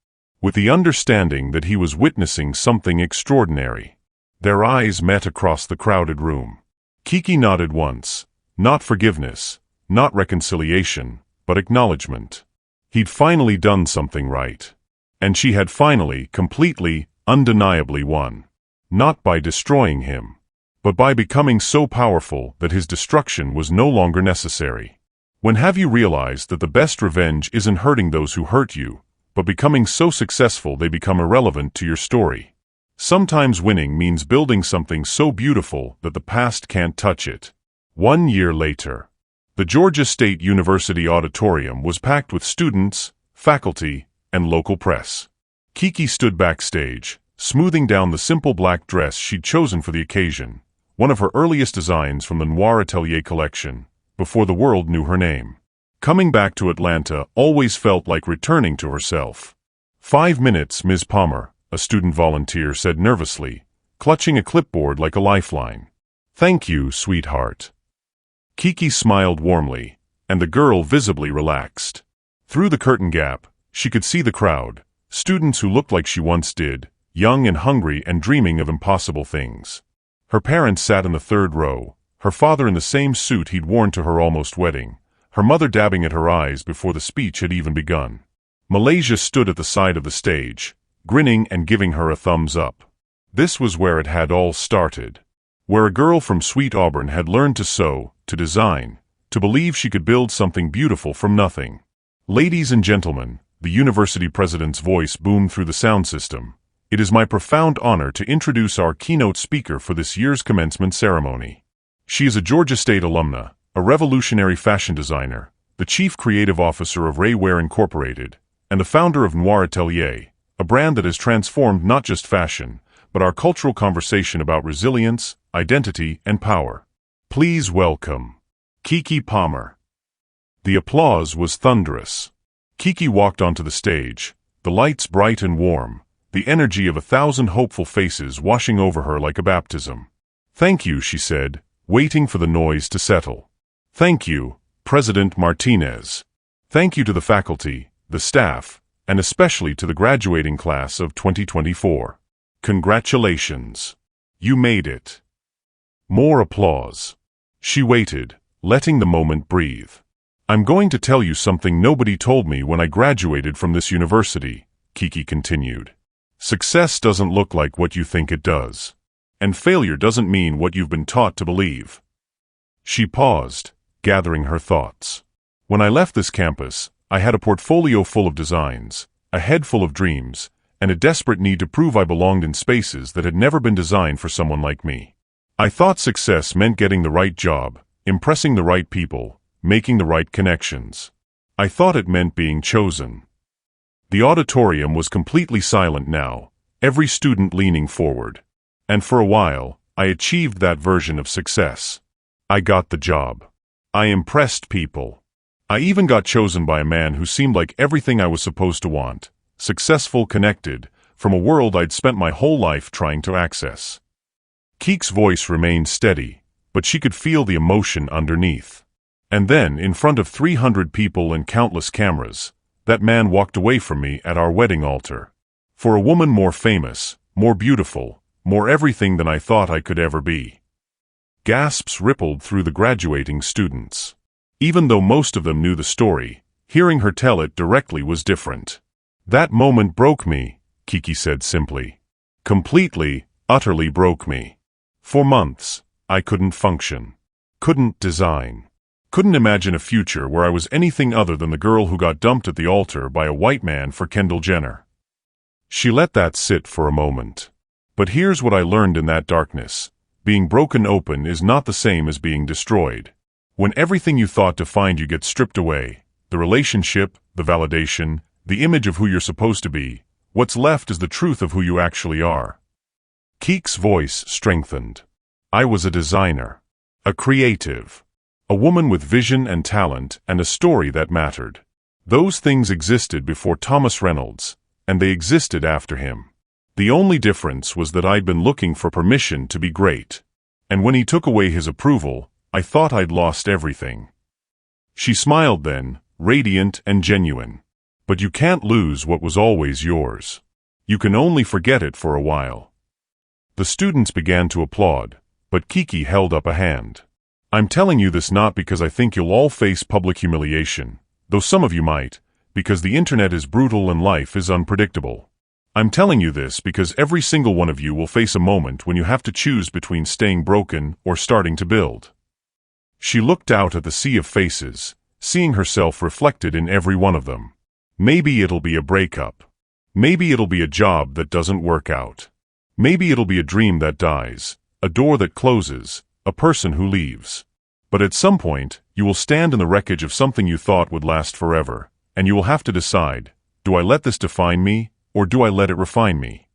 With the understanding that he was witnessing something extraordinary. Their eyes met across the crowded room. Kiki nodded once. Not forgiveness, not reconciliation, but acknowledgement. He'd finally done something right. And she had finally, completely, undeniably won. Not by destroying him, but by becoming so powerful that his destruction was no longer necessary. When have you realized that the best revenge isn't hurting those who hurt you, but becoming so successful they become irrelevant to your story? Sometimes winning means building something so beautiful that the past can't touch it. 1 year later, the Georgia State University auditorium was packed with students, faculty, and local press. Kiki stood backstage, smoothing down the simple black dress she'd chosen for the occasion, one of her earliest designs from the Noir Atelier collection, before the world knew her name. Coming back to Atlanta always felt like returning to herself. 5 minutes, Ms. Palmer, a student volunteer said nervously, clutching a clipboard like a lifeline. Thank you, sweetheart. Kiki smiled warmly, and the girl visibly relaxed. Through the curtain gap, she could see the crowd, students who looked like she once did, young and hungry and dreaming of impossible things. Her parents sat in the third row, her father in the same suit he'd worn to her almost wedding, her mother dabbing at her eyes before the speech had even begun. Malaysia stood at the side of the stage, grinning and giving her a thumbs up. This was where it had all started. Where a girl from Sweet Auburn had learned to sew, to design, to believe she could build something beautiful from nothing. Ladies and gentlemen, the university president's voice boomed through the sound system. It is my profound honor to introduce our keynote speaker for this year's commencement ceremony. She is a Georgia State alumna, a revolutionary fashion designer, the chief creative officer of Rayware Incorporated, and the founder of Noir Atelier, a brand that has transformed not just fashion, but our cultural conversation about resilience, identity, and power. Please welcome Kiki Palmer. The applause was thunderous. Kiki walked onto the stage, the lights bright and warm, the energy of 1,000 hopeful faces washing over her like a baptism. Thank you, she said, waiting for the noise to settle. Thank you, President Martinez. Thank you to the faculty, the staff, and especially to the graduating class of 2024. Congratulations. You made it. More applause. She waited, letting the moment breathe. I'm going to tell you something nobody told me when I graduated from this university, Kiki continued. Success doesn't look like what you think it does. And failure doesn't mean what you've been taught to believe. She paused, gathering her thoughts. When I left this campus, I had a portfolio full of designs, a head full of dreams, and a desperate need to prove I belonged in spaces that had never been designed for someone like me. I thought success meant getting the right job, impressing the right people, making the right connections. I thought it meant being chosen. The auditorium was completely silent now, every student leaning forward. And for a while, I achieved that version of success. I got the job. I impressed people. I even got chosen by a man who seemed like everything I was supposed to want, successful, connected, from a world I'd spent my whole life trying to access. Keek's voice remained steady, but she could feel the emotion underneath. And then, in front of 300 people and countless cameras, that man walked away from me at our wedding altar. For a woman more famous, more beautiful, more everything than I thought I could ever be. Gasps rippled through the graduating students. Even though most of them knew the story, hearing her tell it directly was different. That moment broke me, Kiki said simply. Completely, utterly broke me. For months, I couldn't function. Couldn't design. Couldn't imagine a future where I was anything other than the girl who got dumped at the altar by a white man for Kendall Jenner. She let that sit for a moment. But here's what I learned in that darkness. Being broken open is not the same as being destroyed. When everything you thought defined you gets stripped away, the relationship, the validation, the image of who you're supposed to be, what's left is the truth of who you actually are. Keek's voice strengthened. I was a designer. A creative. A woman with vision and talent and a story that mattered. Those things existed before Thomas Reynolds, and they existed after him. The only difference was that I'd been looking for permission to be great. And when he took away his approval, I thought I'd lost everything. She smiled then, radiant and genuine. But you can't lose what was always yours. You can only forget it for a while. The students began to applaud, but Kiki held up a hand. I'm telling you this not because I think you'll all face public humiliation, though some of you might, because the internet is brutal and life is unpredictable. I'm telling you this because every single one of you will face a moment when you have to choose between staying broken or starting to build. She looked out at the sea of faces, seeing herself reflected in every one of them. Maybe it'll be a breakup. Maybe it'll be a job that doesn't work out. Maybe it'll be a dream that dies, a door that closes, a person who leaves. But at some point, you will stand in the wreckage of something you thought would last forever, and you will have to decide, do I let this define me, or do I let it refine me?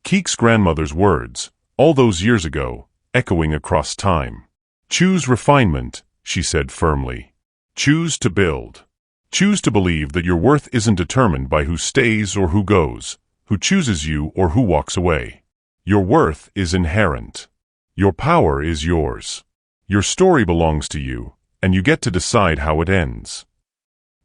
Keek's grandmother's words, all those years ago, echoing across time. Choose refinement, she said firmly. Choose to build. Choose to believe that your worth isn't determined by who stays or who goes, who chooses you or who walks away. Your worth is inherent. Your power is yours. Your story belongs to you, and you get to decide how it ends.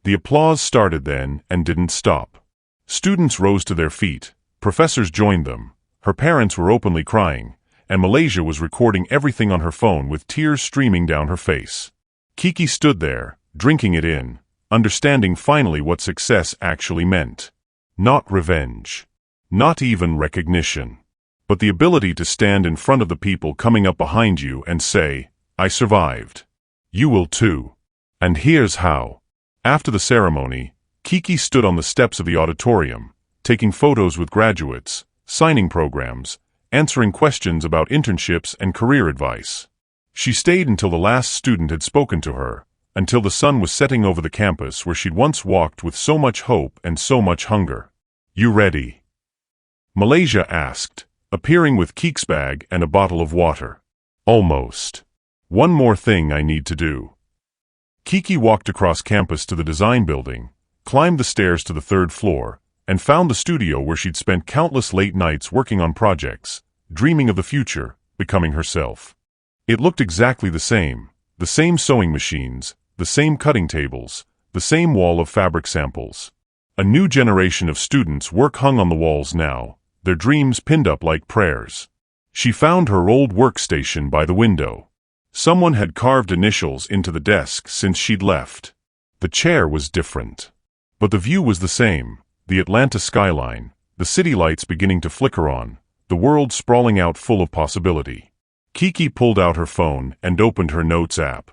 The applause started then and didn't stop. Students rose to their feet, professors joined them, her parents were openly crying, and Malaysia was recording everything on her phone with tears streaming down her face. Kiki stood there, drinking it in, understanding finally what success actually meant. Not revenge. Not even recognition. But the ability to stand in front of the people coming up behind you and say, I survived. You will too. And here's how. After the ceremony, Kiki stood on the steps of the auditorium, taking photos with graduates, signing programs, answering questions about internships and career advice. She stayed until the last student had spoken to her, until the sun was setting over the campus where she'd once walked with so much hope and so much hunger. You ready? Malaysia asked, appearing with Keek's bag and a bottle of water. Almost. One more thing I need to do. Kiki walked across campus to the design building, climbed the stairs to the third floor, and found the studio where she'd spent countless late nights working on projects, dreaming of the future, becoming herself. It looked exactly the same sewing machines, the same cutting tables, the same wall of fabric samples. A new generation of students' work hung on the walls now, their dreams pinned up like prayers. She found her old workstation by the window. Someone had carved initials into the desk since she'd left. The chair was different. But the view was the same, the Atlanta skyline, the city lights beginning to flicker on, the world sprawling out full of possibility. Kiki pulled out her phone and opened her notes app.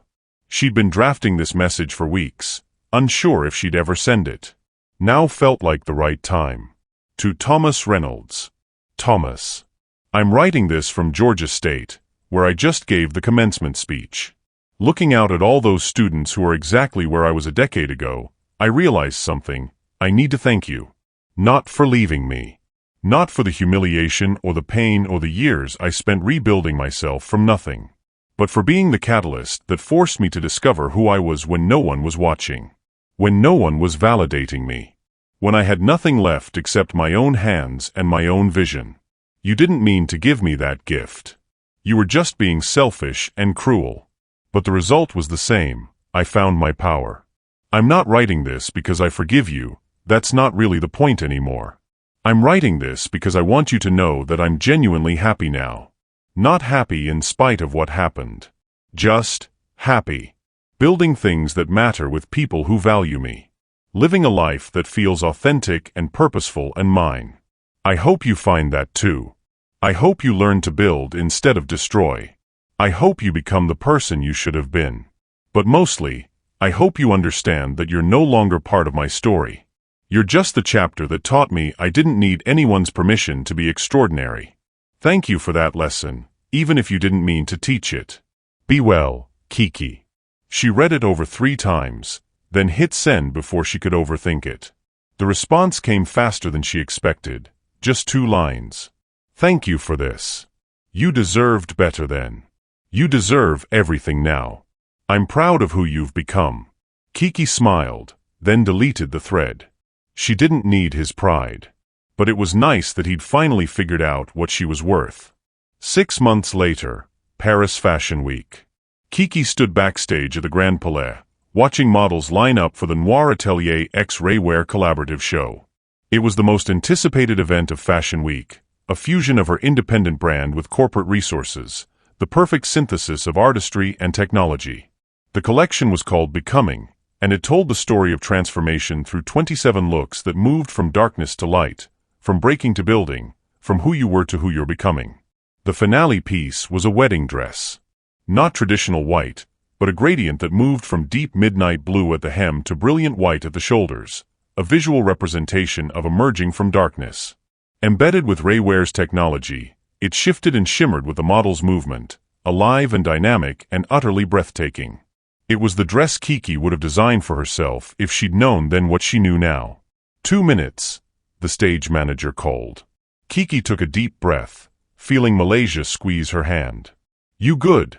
She'd been drafting this message for weeks, unsure if she'd ever send it. Now felt like the right time. To Thomas Reynolds. Thomas. I'm writing this from Georgia State, where I just gave the commencement speech. Looking out at all those students who are exactly where I was a decade ago, I realized something. I need to thank you. Not for leaving me. Not for the humiliation or the pain or the years I spent rebuilding myself from nothing. But for being the catalyst that forced me to discover who I was when no one was watching. When no one was validating me. When I had nothing left except my own hands and my own vision. You didn't mean to give me that gift. You were just being selfish and cruel. But the result was the same. I found my power. I'm not writing this because I forgive you. That's not really the point anymore. I'm writing this because I want you to know that I'm genuinely happy now. Not happy in spite of what happened. Just happy. Building things that matter with people who value me. Living a life that feels authentic and purposeful and mine. I hope you find that too. I hope you learn to build instead of destroy. I hope you become the person you should have been. But mostly, I hope you understand that you're no longer part of my story. You're just the chapter that taught me I didn't need anyone's permission to be extraordinary. Thank you for that lesson, even if you didn't mean to teach it. Be well, Kiki. She read it over 3 times, then hit send before she could overthink it. The response came faster than she expected. Just 2 lines. Thank you for this. You deserved better then. You deserve everything now. I'm proud of who you've become. Kiki smiled, then deleted the thread. She didn't need his pride. But it was nice that he'd finally figured out what she was worth. 6 months later, Paris Fashion Week. Kiki stood backstage at the Grand Palais, watching models line up for the Noir Atelier X Raywear collaborative show. It was the most anticipated event of Fashion Week, a fusion of her independent brand with corporate resources, the perfect synthesis of artistry and technology. The collection was called Becoming, and it told the story of transformation through 27 looks that moved from darkness to light, from breaking to building, from who you were to who you're becoming. The finale piece was a wedding dress. Not traditional white, but a gradient that moved from deep midnight blue at the hem to brilliant white at the shoulders, a visual representation of emerging from darkness. Embedded with Raywear's technology, it shifted and shimmered with the model's movement, alive and dynamic and utterly breathtaking. It was the dress Kiki would have designed for herself if she'd known then what she knew now. 2 minutes, the stage manager called. Kiki took a deep breath, feeling Malaysia squeeze her hand. You good?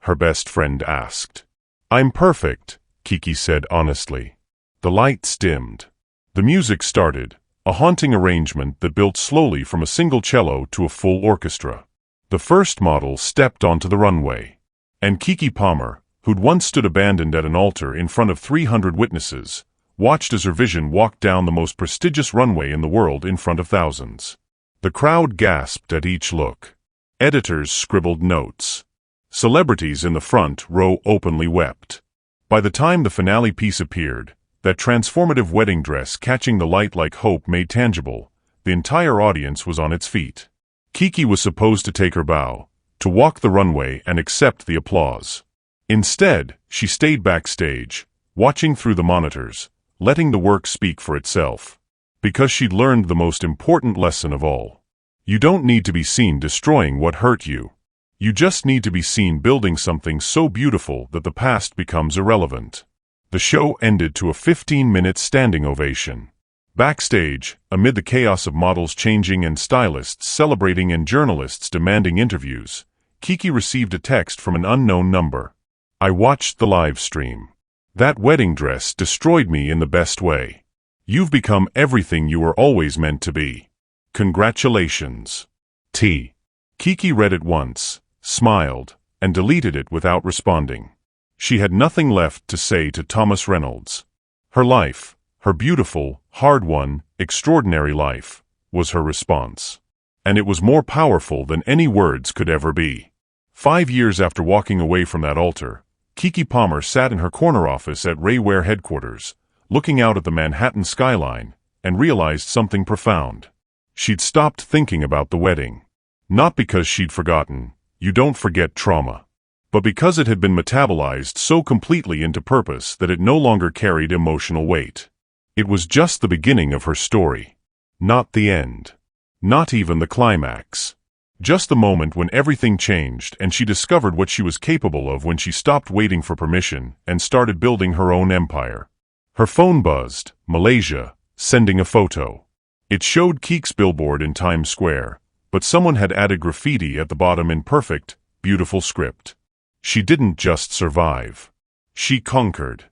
Her best friend asked. I'm perfect, Kiki said honestly. The lights dimmed. The music started, a haunting arrangement that built slowly from a single cello to a full orchestra. The first model stepped onto the runway. And Kiki Palmer, who'd once stood abandoned at an altar in front of 300 witnesses, watched as her vision walked down the most prestigious runway in the world in front of thousands. The crowd gasped at each look. Editors scribbled notes. Celebrities in the front row openly wept. By the time the finale piece appeared, that transformative wedding dress catching the light like hope made tangible, the entire audience was on its feet. Kiki was supposed to take her bow, to walk the runway and accept the applause. Instead, she stayed backstage, watching through the monitors, letting the work speak for itself. Because she'd learned the most important lesson of all. You don't need to be seen destroying what hurt you. You just need to be seen building something so beautiful that the past becomes irrelevant. The show ended to a 15-minute standing ovation. Backstage, amid the chaos of models changing and stylists celebrating and journalists demanding interviews, Kiki received a text from an unknown number. I watched the live stream. That wedding dress destroyed me in the best way. You've become everything you were always meant to be. Congratulations. T. Kiki read it once, smiled, and deleted it without responding. She had nothing left to say to Thomas Reynolds. Her life, her beautiful, hard-won, extraordinary life, was her response. And it was more powerful than any words could ever be. 5 years after walking away from that altar, Keke Palmer sat in her corner office at Ray Ware headquarters, looking out at the Manhattan skyline, and realized something profound. She'd stopped thinking about the wedding. Not because she'd forgotten, you don't forget trauma, but because it had been metabolized so completely into purpose that it no longer carried emotional weight. It was just the beginning of her story. Not the end. Not even the climax. Just the moment when everything changed and she discovered what she was capable of when she stopped waiting for permission and started building her own empire. Her phone buzzed, Malaysia, sending a photo. It showed Keke's billboard in Times Square, but someone had added graffiti at the bottom in perfect, beautiful script. She didn't just survive. She conquered.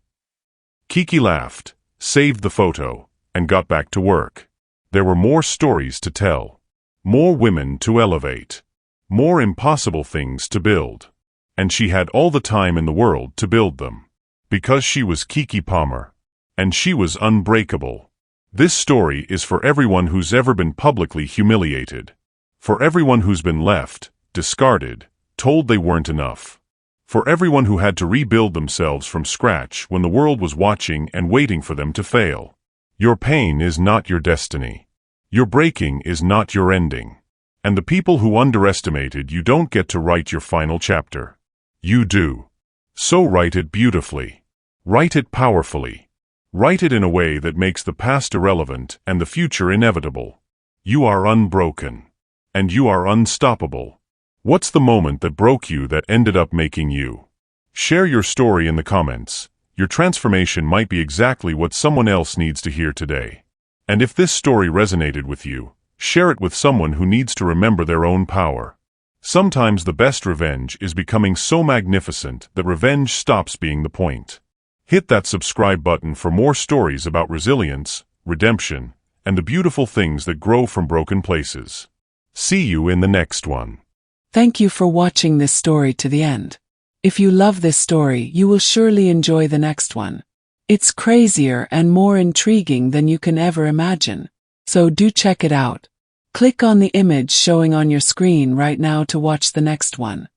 Keke laughed, saved the photo, and got back to work. There were more stories to tell. More women to elevate. More impossible things to build. And she had all the time in the world to build them. Because she was Keke Palmer. And she was unbreakable. This story is for everyone who's ever been publicly humiliated. For everyone who's been left, discarded, told they weren't enough. For everyone who had to rebuild themselves from scratch when the world was watching and waiting for them to fail. Your pain is not your destiny. Your breaking is not your ending. And the people who underestimated you don't get to write your final chapter. You do. So write it beautifully. Write it powerfully. Write it in a way that makes the past irrelevant and the future inevitable. You are unbroken. And you are unstoppable. What's the moment that broke you that ended up making you? Share your story in the comments. Your transformation might be exactly what someone else needs to hear today. And if this story resonated with you, share it with someone who needs to remember their own power. Sometimes the best revenge is becoming so magnificent that revenge stops being the point. Hit that subscribe button for more stories about resilience, redemption, and the beautiful things that grow from broken places. See you in the next one. Thank you for watching this story to the end. If you love this story, you will surely enjoy the next one. It's crazier and more intriguing than you can ever imagine. So do check it out. Click on the image showing on your screen right now to watch the next one.